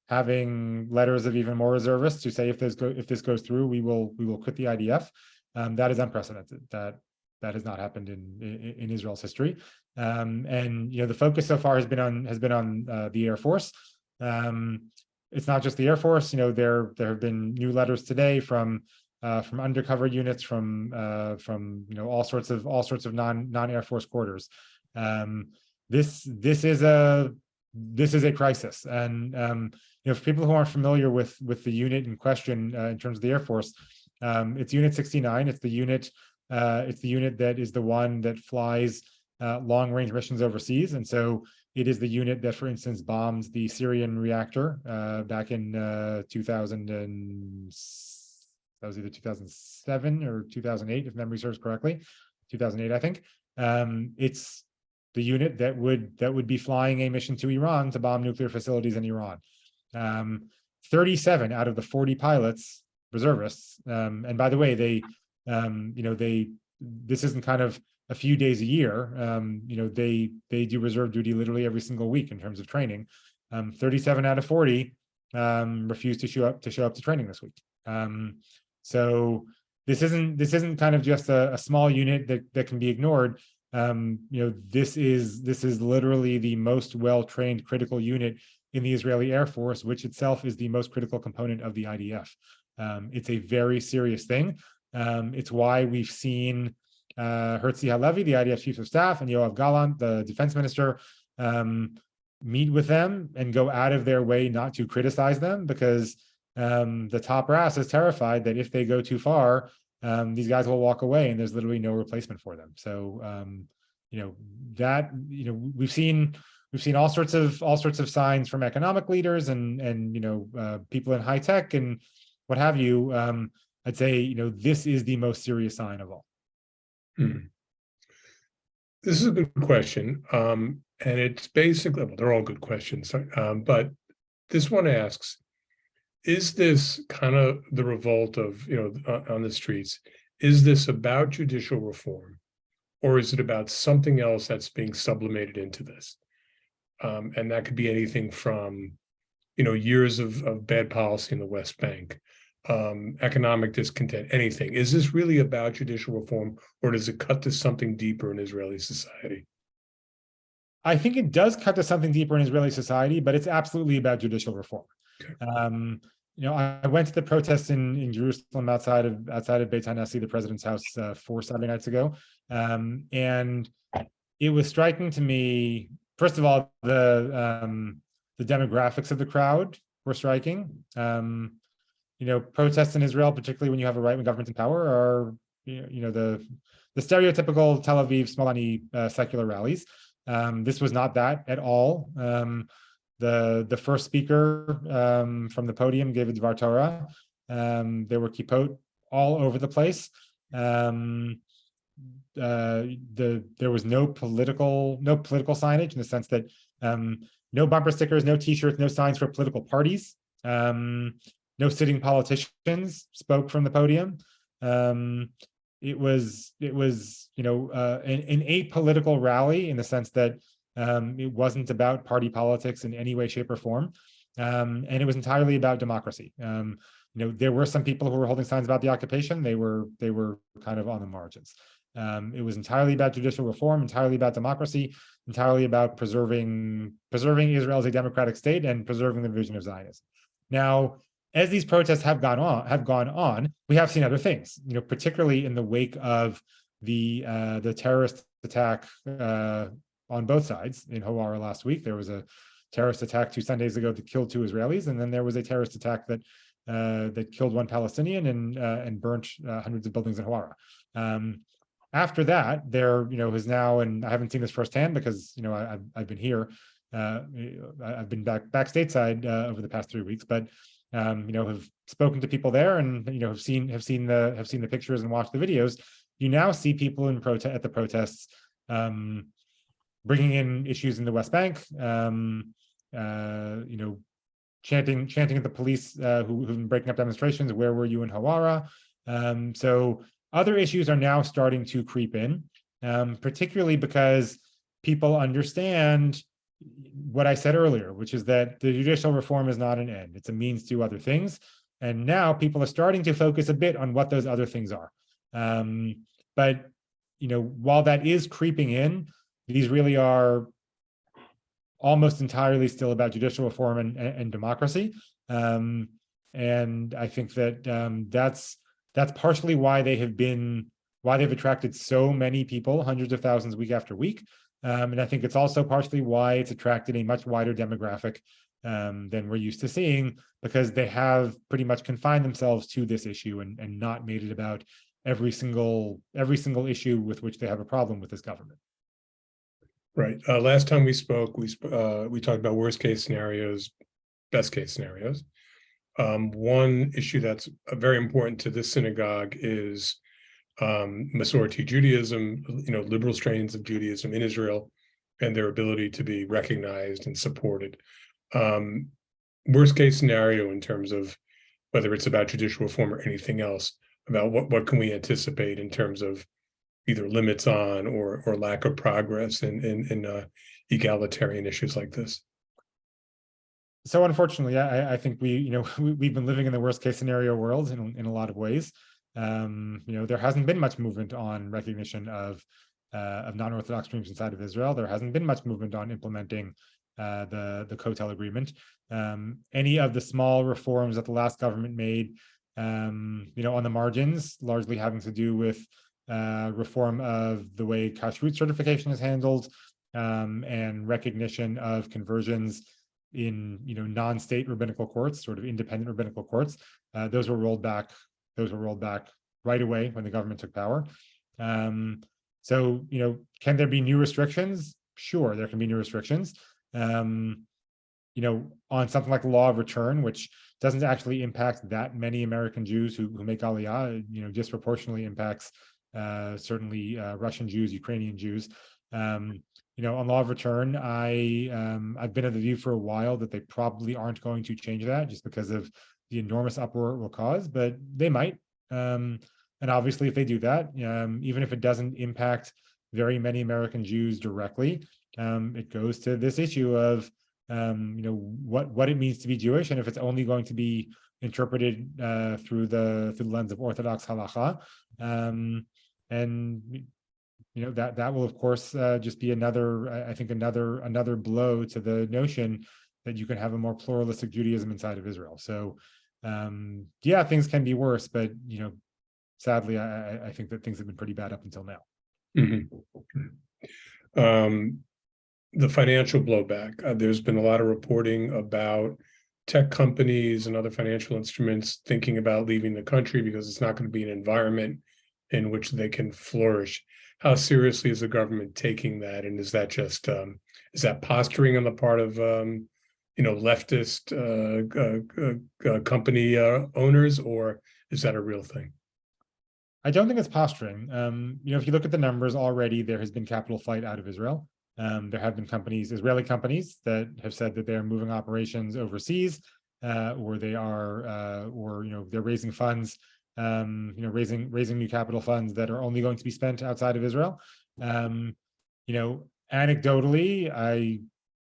having letters of even more reservists who say if this goes through, we will quit the IDF. That is unprecedented. That has not happened in Israel's history. And the focus so far has been on the Air Force. It's not just the Air Force. There have been new letters today from undercover units, from all sorts of non-Air Force quarters. This is a crisis, and for people who aren't familiar with the unit in question in terms of the Air Force, it's Unit 69. It's the unit that is the one that flies long-range missions overseas, and so it is the unit that, for instance, bombed the Syrian reactor back in 2000 and that was either 2007 or 2008, if memory serves correctly. 2008, I think. It's the unit that would be flying a mission to Iran to bomb nuclear facilities in Iran. 37 out of the 40 pilots, reservists, and by the way, this isn't kind of a few days a year. They do reserve duty literally every single week in terms of training. 37 out of 40 refused to show up to training this week. So this isn't kind of just a small unit that can be ignored. This is literally the most well-trained critical unit in the Israeli Air Force, which itself is the most critical component of the IDF. It's a very serious thing. It's why we've seen Herzi Halevi, the IDF Chief of Staff, and Yoav Gallant, the Defense Minister, meet with them and go out of their way not to criticize them, because the top brass is terrified that if they go too far, these guys will walk away and there's literally no replacement for them. So we've seen all sorts of signs from economic leaders and people in high tech and what have you. I'd say this is the most serious sign of all. This is a good question, and it's basically, well, they're all good questions, but this one asks, is this kind of the revolt of on the streets, is this about judicial reform, or is it about something else that's being sublimated into this? And that could be anything from years of bad policy in the West Bank, economic discontent, anything. Is this really about judicial reform, or does it cut to something deeper in Israeli society? I think it does cut to something deeper in Israeli society, but it's absolutely about judicial reform. Okay. I went to the protests in Jerusalem outside of Beit Hanesi, the president's house, 4 Saturday nights ago, and it was striking to me. First of all, the demographics of the crowd were striking. Protests in Israel, particularly when you have a right-wing government in power, are the stereotypical Tel Aviv Smolani secular rallies. This was not that at all. The first speaker from the podium gave a Dvar Torah. There were kippot all over the place. There was no political signage, in the sense that no bumper stickers, no T-shirts, no signs for political parties. No sitting politicians spoke from the podium. It was an apolitical rally, in the sense that it wasn't about party politics in any way, shape, or form, and it was entirely about democracy. There were some people who were holding signs about the occupation. They were kind of on the margins. It was entirely about judicial reform, entirely about democracy, entirely about preserving Israel as a democratic state and preserving the vision of Zionism. Now, as these protests have gone on, we have seen other things. Particularly in the wake of the terrorist attack on both sides in Hawara last week. There was a terrorist attack 2 Sundays ago that killed 2 Israelis, and then there was a terrorist attack that killed 1 Palestinian and burnt hundreds of buildings in Hawara. After that, there is now, and I haven't seen this firsthand because I've been here, I've been back stateside over the past 3 weeks, but have spoken to people there and have seen the pictures and watched the videos. You now see people at the protests bringing in issues in the West Bank, chanting at the police who've been breaking up demonstrations. Where were you in Hawara? So other issues are now starting to creep in, particularly because people understand what I said earlier, which is that the judicial reform is not an end. It's a means to other things. And now people are starting to focus a bit on what those other things are. But while that is creeping in, these really are almost entirely still about judicial reform and democracy. And I think that that's partially why they've attracted so many people, hundreds of thousands week after week. And I think it's also partially why it's attracted a much wider demographic than we're used to seeing, because they have pretty much confined themselves to this issue and not made it about every single issue with which they have a problem with this government. Right. Last time we spoke, we talked about worst case scenarios, best case scenarios. One issue that's very important to this synagogue is Masorti Judaism, liberal strains of Judaism in Israel, and their ability to be recognized and supported. Worst case scenario in terms of whether it's about judicial reform or anything else, about what can we anticipate in terms of either limits on or lack of progress in egalitarian issues like this. So unfortunately, I think we've been living in the worst case scenario world in a lot of ways. There hasn't been much movement on recognition of non-Orthodox streams inside of Israel. There hasn't been much movement on implementing the Kotel agreement. Any of the small reforms that the last government made, on the margins, largely having to do with reform of the way kashrut certification is handled, and recognition of conversions in non-state rabbinical courts, sort of independent rabbinical courts. Those were rolled back right away when the government took power. So can there be new restrictions? Sure, there can be new restrictions. On something like the law of return, which doesn't actually impact that many American Jews who make Aliyah, disproportionately impacts certainly Russian Jews, Ukrainian Jews. On law of return, I've been of the view for a while that they probably aren't going to change that just because of the enormous uproar it will cause, but they might. And obviously, if they do that, even if it doesn't impact very many American Jews directly, it goes to this issue of what it means to be Jewish, and if it's only going to be interpreted through the lens of Orthodox halacha, and that will of course just be another blow to the notion that you can have a more pluralistic Judaism inside of Israel. So things can be worse, but sadly I think that things have been pretty bad up until now. Mm-hmm. The financial blowback, there's been a lot of reporting about tech companies and other financial instruments thinking about leaving the country because it's not going to be an environment in which they can flourish. how seriously is the government taking that? And is that just, is that posturing on the part of, leftist company owners, or is that a real thing? I don't think it's posturing. If you look at the numbers already, there has been capital flight out of Israel. There have been Israeli companies that have said that they're moving operations overseas, or they are, they're raising funds, raising new capital funds that are only going to be spent outside of Israel. Anecdotally, I,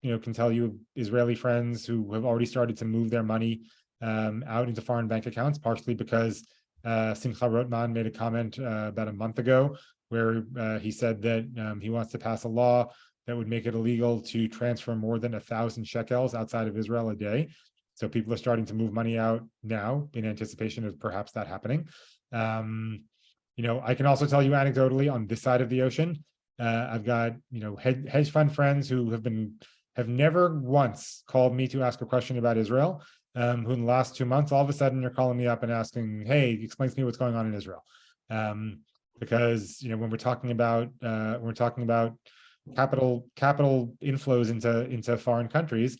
can tell you Israeli friends who have already started to move their money out into foreign bank accounts, partially because Simcha Rotman made a comment about a month ago where he said that he wants to pass a law that would make it illegal to transfer more than 1,000 shekels outside of Israel a day. So people are starting to move money out now in anticipation of perhaps that happening. I can also tell you anecdotally on this side of the ocean, I've got hedge fund friends who have never once called me to ask a question about Israel. Who in the last 2 months, all of a sudden, are calling me up and asking, "Hey, explain to me what's going on in Israel," because when we're talking about capital inflows into foreign countries,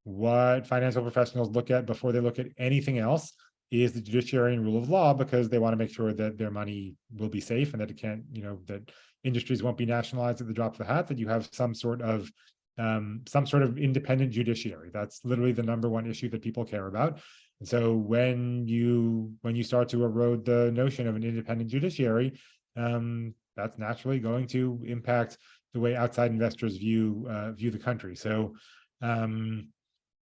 what financial professionals look at before they look at anything else is the judiciary and rule of law, because they want to make sure that their money will be safe and that it can't, that industries won't be nationalized at the drop of the hat, that you have some sort of independent judiciary. That's literally the number one issue that people care about. And so when you start to erode the notion of an independent judiciary, that's naturally going to impact the way outside investors view the country. So,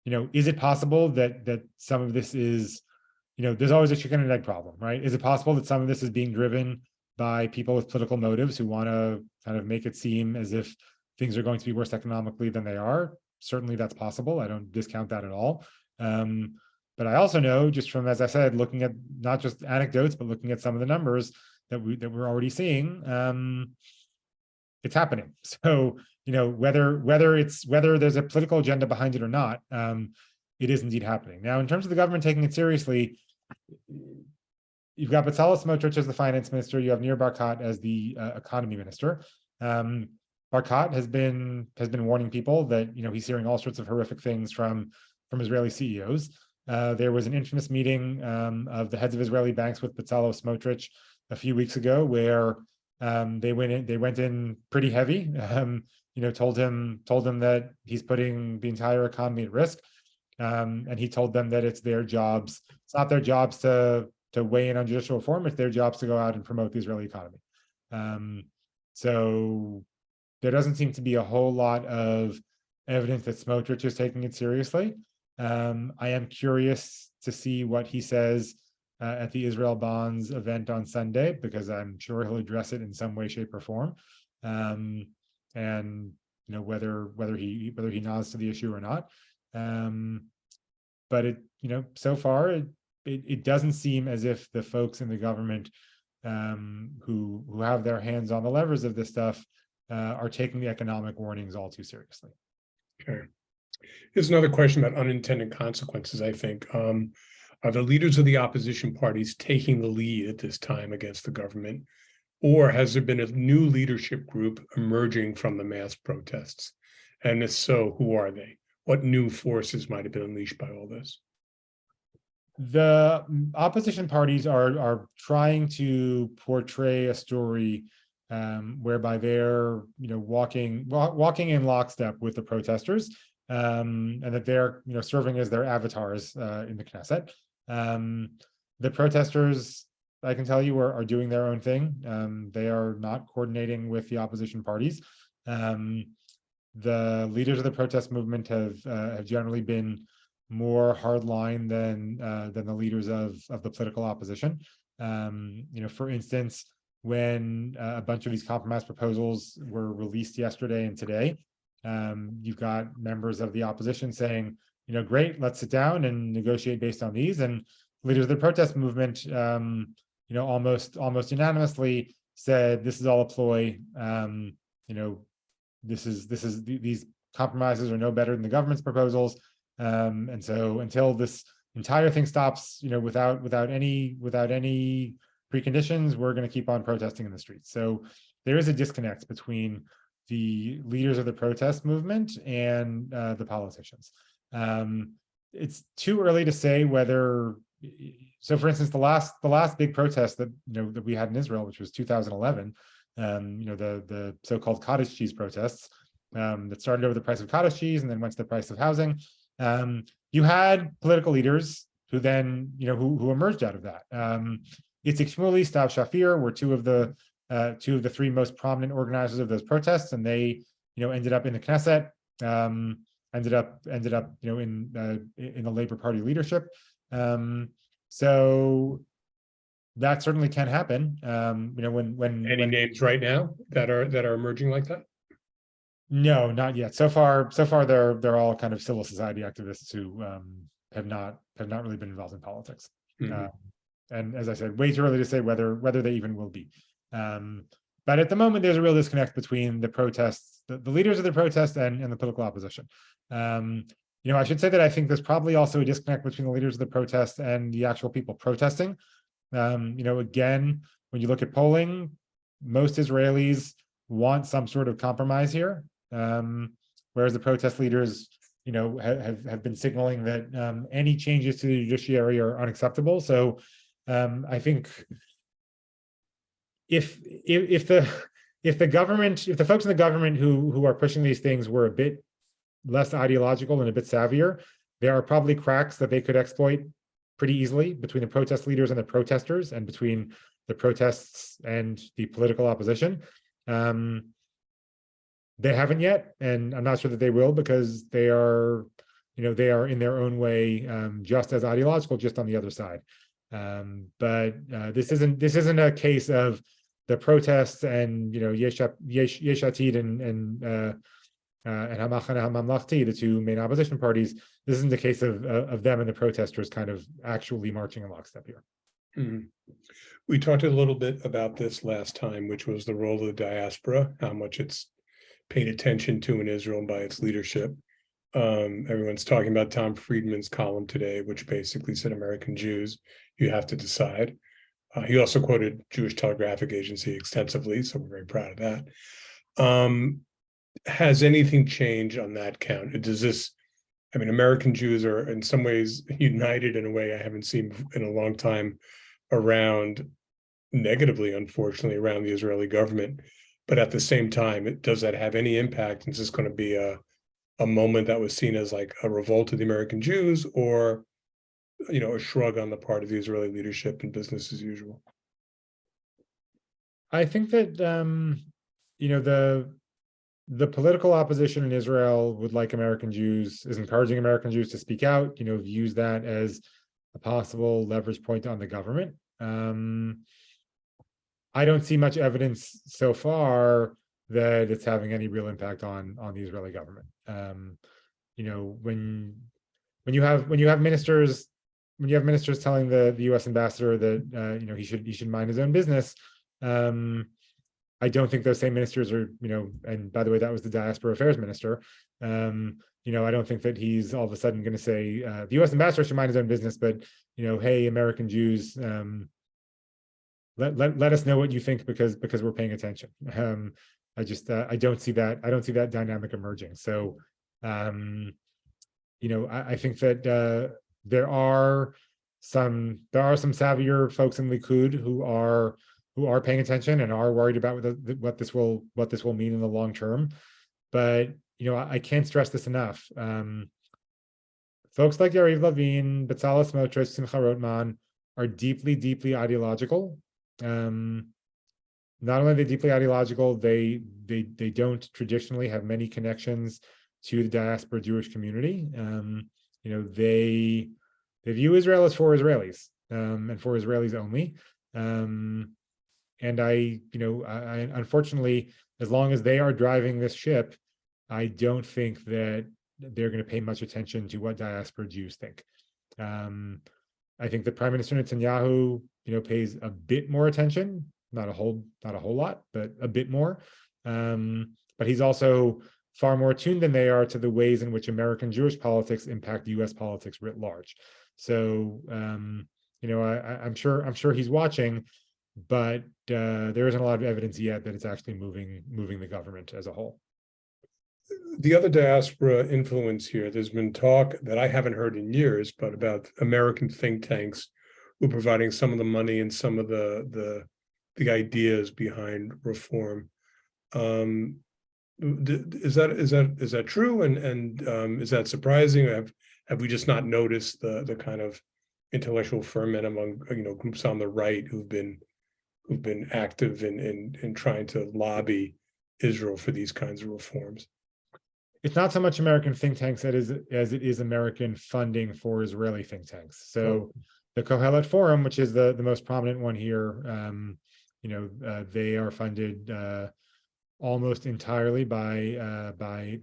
is it possible that some of this is, there's always a chicken and egg problem, right? Is it possible that some of this is being driven by people with political motives who want to kind of make it seem as if things are going to be worse economically than they are? Certainly that's possible. I don't discount that at all. But I also know, just from, as I said, looking at not just anecdotes, but looking at some of the numbers that we're already seeing, it's happening. So, whether there's a political agenda behind it or not, it is indeed happening. Now, in terms of the government taking it seriously, you've got Bezalel Smotrich as the finance minister, you have Nir Barkat as the economy minister. Barkat has been warning people that he's hearing all sorts of horrific things from Israeli CEOs. There was an infamous meeting of the heads of Israeli banks with Bezalel Smotrich a few weeks ago, where they went in pretty heavy. Told him that he's putting the entire economy at risk, and he told them that it's not their jobs to weigh in on judicial reform. It's their jobs to go out and promote the Israeli economy. So there doesn't seem to be a whole lot of evidence that Smotrich is taking it seriously. I am curious to see what he says at the Israel Bonds event on Sunday, because I'm sure he'll address it in some way, shape, or form. And whether he nods to the issue or not. But so far it doesn't seem as if the folks in the government who have their hands on the levers of this stuff are taking the economic warnings all too seriously. Okay. Here's another question about unintended consequences, I think. Are the leaders of the opposition parties taking the lead at this time against the government? Or has there been a new leadership group emerging from the mass protests? And if so, who are they? What new forces might have been unleashed by all this? The opposition parties are trying to portray a story whereby they're walking in lockstep with the protesters, and that they're serving as their avatars in the Knesset. The protesters, I can tell you, are doing their own thing. They are not coordinating with the opposition parties. The leaders of the protest movement have generally been more hardline than the leaders of the political opposition. For instance, when a bunch of these compromise proposals were released yesterday and today, you've got members of the opposition saying, great, let's sit down and negotiate based on these. And leaders of the protest movement, almost unanimously said, this is all a ploy. These compromises are no better than the government's proposals. And so until this entire thing stops, without any preconditions, we're going to keep on protesting in the streets. So there is a disconnect between the leaders of the protest movement and the politicians. It's too early to say whether. So, for instance, the last big protest that that we had in Israel, which was 2011, the so-called cottage cheese protests that started over the price of cottage cheese and then went to the price of housing. You had political leaders who then who emerged out of that. Itzhak Shmuley, Stav Shafir were two of the three most prominent organizers of those protests, and they ended up in the Knesset, ended up in the Labor Party leadership. So that certainly can happen. When Any names right now that are emerging like that? No, not yet. So far they're all kind of civil society activists who have not really been involved in politics. Mhm. And as I said, way too early to say whether they even will be. But at the moment, there's a real disconnect between the protests, the leaders of the protest, and the political opposition. I should say that I think there's probably also a disconnect between the leaders of the protest and the actual people protesting. Again, when you look at polling, most Israelis want some sort of compromise here, whereas the protest leaders, have been signaling that any changes to the judiciary are unacceptable. So I think if the government, if the folks in the government who are pushing these things were a bit less ideological and a bit savvier, there are probably cracks that they could exploit pretty easily between the protest leaders and the protesters, and between the protests and the political opposition. They haven't yet, and I'm not sure that they will, because they are in their own way just as ideological, just on the other side. But this isn't a case of the protests and Yesh Atid and Hamachane HaMamlachti, the two main opposition parties. This isn't the case of them and the protesters kind of actually marching in lockstep here. Mhm. We talked a little bit about this last time, which was the role of the diaspora, how much it's paid attention to in Israel by its leadership. Everyone's talking about Tom Friedman's column today, which basically said American Jews, you have to decide. He also quoted Jewish Telegraphic Agency extensively, so we're very proud of that. Has anything changed on that count? American Jews are in some ways united in a way I haven't seen in a long time around, negatively, unfortunately, around the Israeli government. But at the same time, does that have any impact? Is this going to be a moment that was seen as like a revolt of the American Jews, or a shrug on the part of the Israeli leadership and business as usual? I think that the political opposition in Israel would like American Jews, is encouraging American Jews to speak out, views that as a possible leverage point on the government. I don't see much evidence so far that it's having any real impact on the Israeli government. When you have ministers telling the U.S. ambassador that he should mind his own business, I don't think those same ministers are, and by the way, that was the diaspora affairs minister. I don't think that he's all of a sudden going to say the U.S. ambassador should mind his own business, but hey, American Jews, let us know what you think because we're paying attention. I don't see that. I don't see that dynamic emerging. So, I think that there are some savvier folks in Likud who are paying attention and are worried about what this will mean in the long term. But I can't stress this enough. Folks like Yariv Levin, Bezalel Smotrich, Simcha Rotman are deeply, deeply ideological. Not only are they deeply ideological, they don't traditionally have many connections to the diaspora Jewish community. They view Israel as for Israelis, and for Israelis only. And I unfortunately, as long as they are driving this ship, I don't think that they're going to pay much attention to what diaspora Jews think. I think that Prime Minister Netanyahu, pays a bit more attention, not a whole lot, but a bit more. But he's also far more attuned than they are to the ways in which American Jewish politics impact U.S. politics writ large. So, I'm sure he's watching, but there isn't a lot of evidence yet that it's actually moving the government as a whole. The other diaspora influence here, there's been talk that I haven't heard in years, but about American think tanks who are providing some of the money and some of the ideas behind reform. Is that true? And is that surprising? Have we just not noticed the kind of intellectual ferment among groups on the right who've been active in trying to lobby Israel for these kinds of reforms? It's not so much American think tanks as it is American funding for Israeli think tanks. So the Kohelet Forum, which is the most prominent one here, they are funded almost entirely by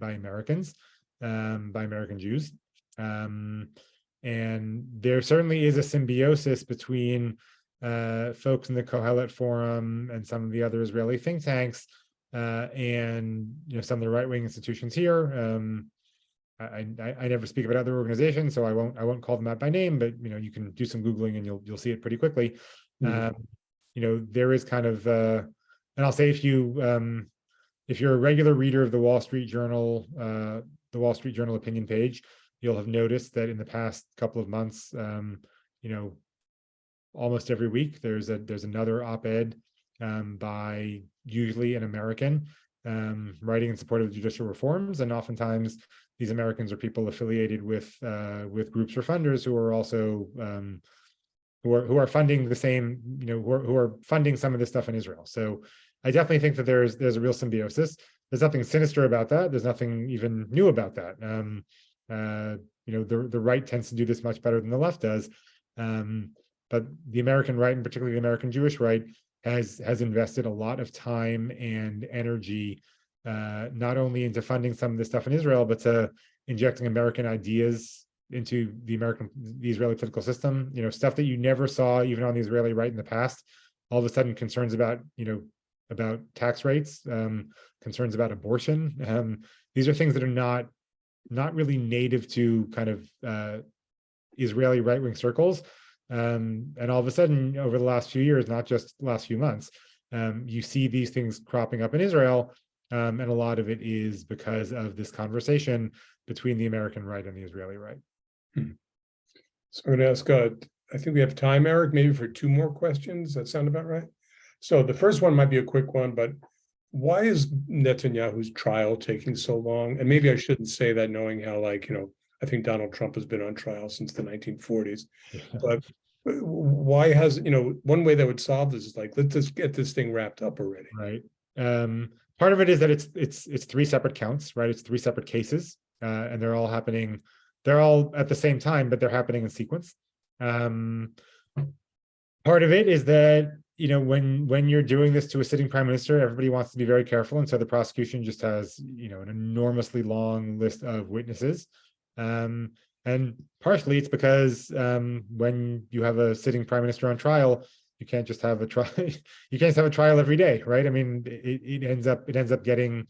Americans, by American Jews, and there certainly is a symbiosis between folks in the Kohelet Forum and some of the other Israeli think tanks. And some of the right-wing institutions here. I never speak about other organizations, so I won't call them out by name, but you can do some Googling and you'll see it pretty quickly. There is kind of and I'll say if you're a regular reader of the Wall Street Journal opinion page, you'll have noticed that in the past couple of months, almost every week there's another op-ed by usually an American writing in support of judicial reforms, and oftentimes these Americans are people affiliated with groups or funders who are also who are funding the same, who are funding some of this stuff in Israel. So I definitely think that there's a real symbiosis. There's nothing sinister about that. There's nothing even new about that. The right tends to do this much better than the left does. But the American right, and particularly the American Jewish right, has invested a lot of time and energy, not only into funding some of this stuff in Israel, but to injecting American ideas into the Israeli political system. Stuff that you never saw even on the Israeli right in the past. All of a sudden, concerns about tax rates, concerns about abortion. These are things that are not really native to kind of Israeli right-wing circles. And all of a sudden, over the last few years, not just the last few months, you see these things cropping up in Israel, and a lot of it is because of this conversation between the American right and the Israeli right. So I'm going to ask, I think we have time, Eric, maybe for two more questions. That sound about right? So the first one might be a quick one, but why is Netanyahu's trial taking so long? And maybe I shouldn't say that, knowing how, I think Donald Trump has been on trial since the 1940s. But why has, one way that would solve this is let's just get this thing wrapped up already. Right. Part of it is that it's three separate counts, right? It's three separate cases, and they're all at the same time, but they're happening in sequence. Part of it is that, when you're doing this to a sitting prime minister, everybody wants to be very careful. And so the prosecution just has, an enormously long list of witnesses. And partially it's because when you have a sitting prime minister on trial, you can't just have a trial. You can't have a trial every day, right? I mean, it ends up getting,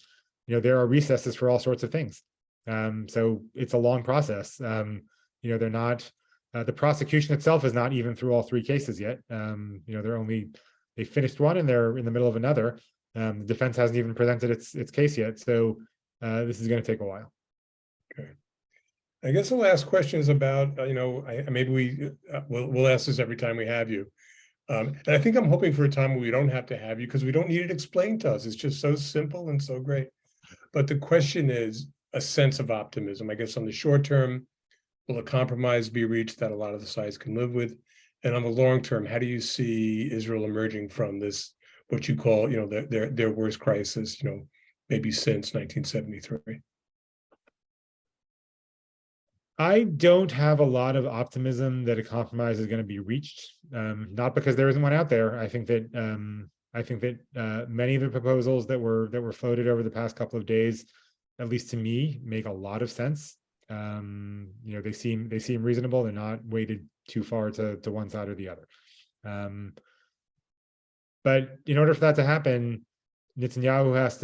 there are recesses for all sorts of things. So it's a long process. They're not. The prosecution itself is not even through all three cases yet. They finished one and they're in the middle of another. The defense hasn't even presented its case yet. So this is going to take a while. Okay. I guess the last question is about, maybe we'll ask this every time we have you. And I think I'm hoping for a time where we don't have to have you because we don't need it explained to us. It's just so simple and so great. But the question is a sense of optimism. I guess on the short term, will a compromise be reached that a lot of the sides can live with? And on the long term, how do you see Israel emerging from this, what you call, their worst crisis, maybe since 1973? I don't have a lot of optimism that a compromise is going to be reached. Not because there isn't one out there. I think that many of the proposals that were floated over the past couple of days, at least to me, make a lot of sense. They seem reasonable. They're not weighted too far to one side or the other. But in order for that to happen, Netanyahu has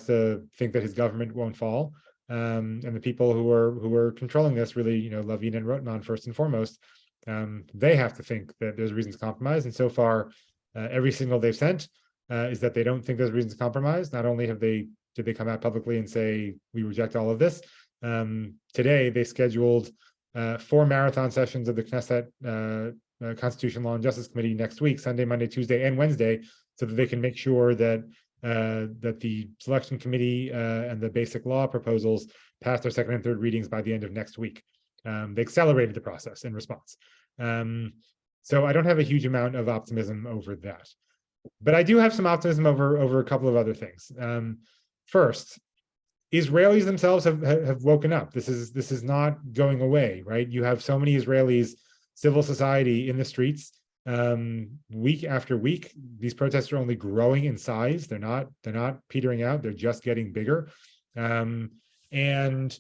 to think that his government won't fall. And the people who are controlling this, really, Levin and Rotman first and foremost, they have to think that there's reasons to compromise. And so far, every signal they've sent is that they don't think there's reason to compromise. Not only did they come out publicly and say we reject all of this, today they scheduled 4 marathon sessions of the Knesset Constitution, Law and Justice Committee next week, Sunday, Monday, Tuesday, and Wednesday, so that they can make sure that the selection committee and the basic law proposals pass their second and third readings by the end of next week. They accelerated the process in response. So I don't have a huge amount of optimism over that, but I do have some optimism over a couple of other things. First, Israelis themselves have woken up. This is not going away, right? You have so many Israelis, civil society in the streets week after week. These protests are only growing in size. They're not petering out. They're just getting bigger. And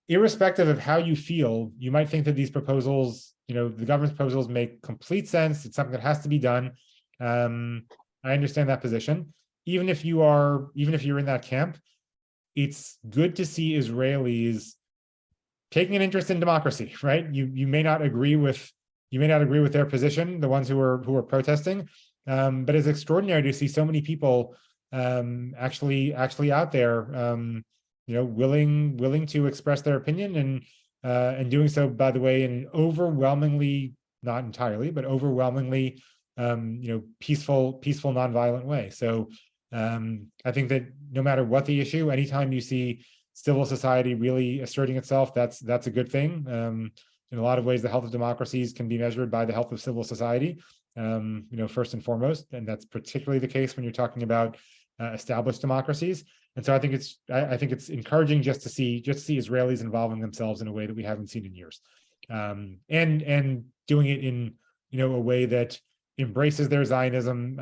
irrespective of how you feel, you might think that these proposals, the government's proposals make complete sense. It's something that has to be done. I understand that position. Even if you're in that camp, it's good to see Israelis taking an interest in democracy, right? You may not agree with their position, the ones who are protesting, but it's extraordinary to see so many people actually out there, willing to express their opinion and doing so, by the way, in an overwhelmingly, not entirely, but overwhelmingly, peaceful, nonviolent way. So I think that no matter what the issue, anytime you see civil society really asserting itself, that's a good thing. In a lot of ways, the health of democracies can be measured by the health of civil society, first and foremost, and that's particularly the case when you're talking about established democracies. And so I think it's encouraging just to see Israelis involving themselves in a way that we haven't seen in years, and doing it in a way that embraces their Zionism,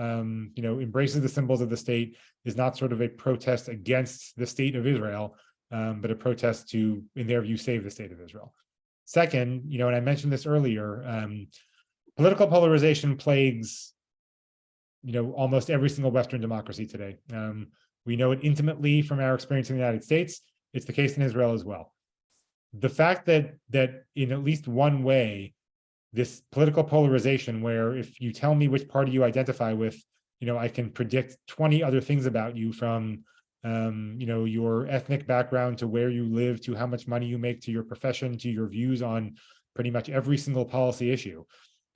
embraces the symbols of the state, is not sort of a protest against the state of Israel, but a protest to, in their view, save the state of Israel. Second, and I mentioned this earlier, political polarization plagues, almost every single Western democracy today. We know it intimately from our experience in the United States. It's the case in Israel as well. The fact that in at least one way, this political polarization, where if you tell me which party you identify with, I can predict 20 other things about you, from your ethnic background to where you live, to how much money you make, to your profession, to your views on pretty much every single policy issue.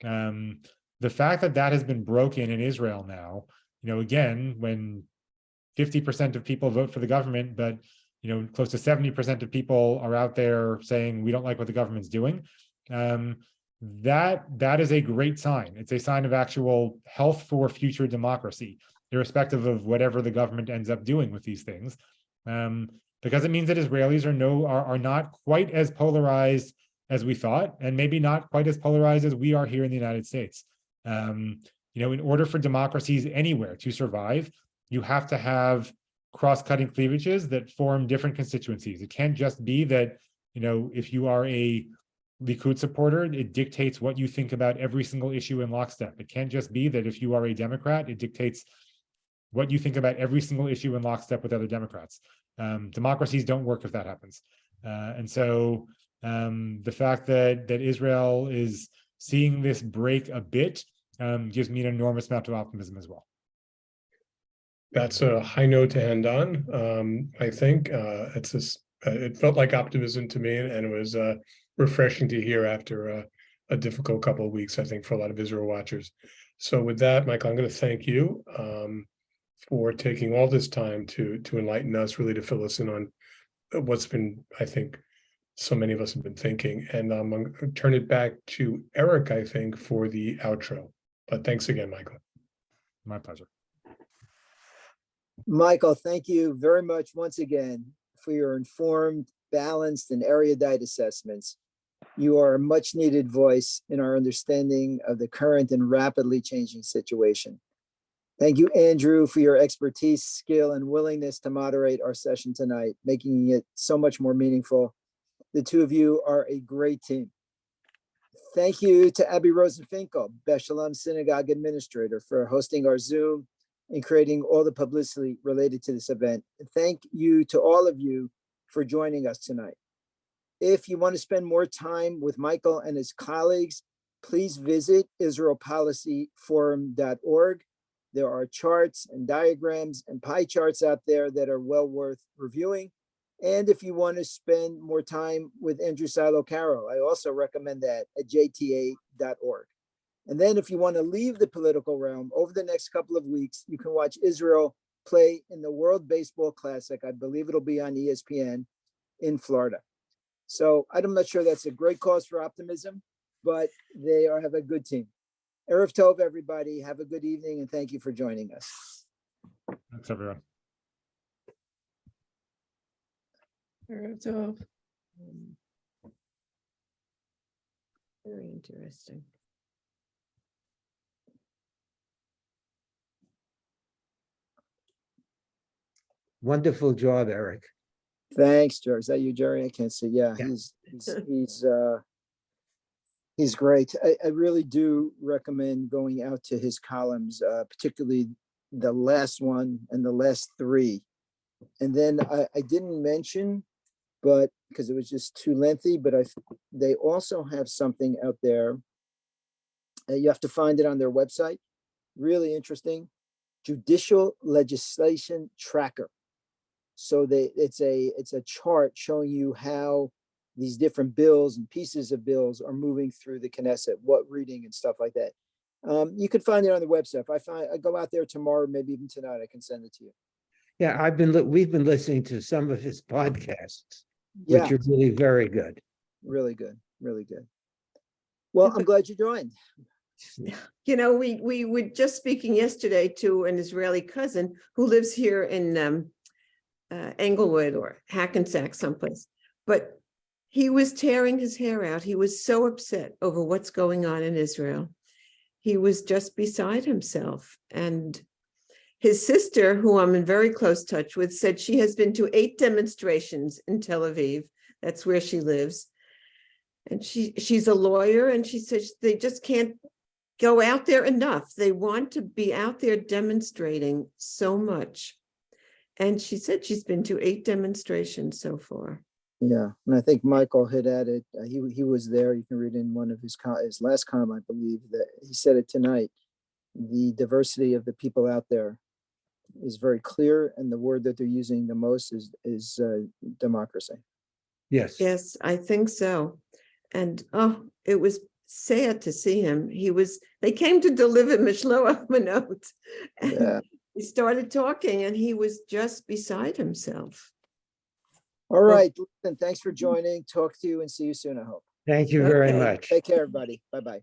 The fact that has been broken in Israel now, again, when 50% of people vote for the government, but close to 70% of people are out there saying we don't like what the government's doing. That is a great sign. It's a sign of actual health for future democracy, irrespective of whatever the government ends up doing with these things, because it means that Israelis are not quite as polarized as we thought, and maybe not quite as polarized as we are here in the United States. In order for democracies anywhere to survive, you have to have cross-cutting cleavages that form different constituencies. It can't just be that, if you are a Likud supporter, it dictates what you think about every single issue in lockstep. It can't just be that if you are a Democrat, it dictates what you think about every single issue in lockstep with other Democrats. Democracies don't work if that happens. And so the fact that Israel is seeing this break a bit gives me an enormous amount of optimism as well. That's a high note to end on. I think it felt like optimism to me, and it was refreshing to hear after a difficult couple of weeks, I think, for a lot of Israel watchers. So with that, Michael, I'm going to thank you for taking all this time to enlighten us, really to fill us in on what's been, I think, so many of us have been thinking. And I'm going to turn it back to Eric, I think, for the outro. But thanks again, Michael. My pleasure. Michael, thank you very much once again for your informed, balanced, and erudite assessments. You are a much needed voice in our understanding of the current and rapidly changing situation. Thank you, Andrew, for your expertise, skill, and willingness to moderate our session tonight, making it so much more meaningful. The two of you are a great team. Thank you to Abby Rosenfinkel, Beth Shalom Synagogue Administrator, for hosting our Zoom and creating all the publicity related to this event. And thank you to all of you for joining us tonight. If you want to spend more time with Michael and his colleagues, please visit IsraelPolicyForum.org There are charts and diagrams and pie charts out there that are well worth reviewing. And if you want to spend more time with Andrew Silo Carroll, I also recommend that at jta.org. And then if you want to leave the political realm, over the next couple of weeks, you can watch Israel play in the World Baseball Classic. I believe it'll be on ESPN in Florida. So I'm not sure that's a great cause for optimism, but have a good team. Erev Tov, everybody. Have a good evening, and thank you for joining us. Thanks, everyone. So, very interesting. Wonderful job, Eric. Thanks, Jerry. Is that you, Jerry? I can't see. Yeah, Yeah. He's great. I really do recommend going out to his columns, particularly the last one and the last three. And then I didn't mention, but because it was just too lengthy, but they also have something out there. You have to find it on their website. Really interesting. Judicial Legislation Tracker. So it's a chart showing you how these different bills and pieces of bills are moving through the Knesset, what reading and stuff like that. You can find it on the website. If I go out there tomorrow, maybe even tonight, I can send it to you. Yeah, we've been listening to some of his podcasts, Yeah, which are really very good. really good, really good. Well, I'm glad you joined. You know, we were just speaking yesterday to an Israeli cousin who lives here in Englewood or Hackensack someplace, but he was tearing his hair out. He was so upset over what's going on in Israel. He was just beside himself. And his sister, who I'm in very close touch with, said she has been to 8 demonstrations in Tel Aviv. That's where she lives. And she's a lawyer, and she says they just can't go out there enough. They want to be out there demonstrating so much. And she said she's been to 8 demonstrations so far. Yeah, and I think Michael hit at it. He was there. You can read in one of his last column, I believe, that he said it tonight. The diversity of the people out there is very clear, and the word that they're using the most is democracy. Yes. Yes, I think so. And it was sad to see him. They came to deliver Mishloach Manot. Yeah. He started talking and he was just beside himself. All right, listen, thanks for joining. Talk to you and see you soon, I hope. Thank you very Okay. much. Take care, everybody. Bye-bye.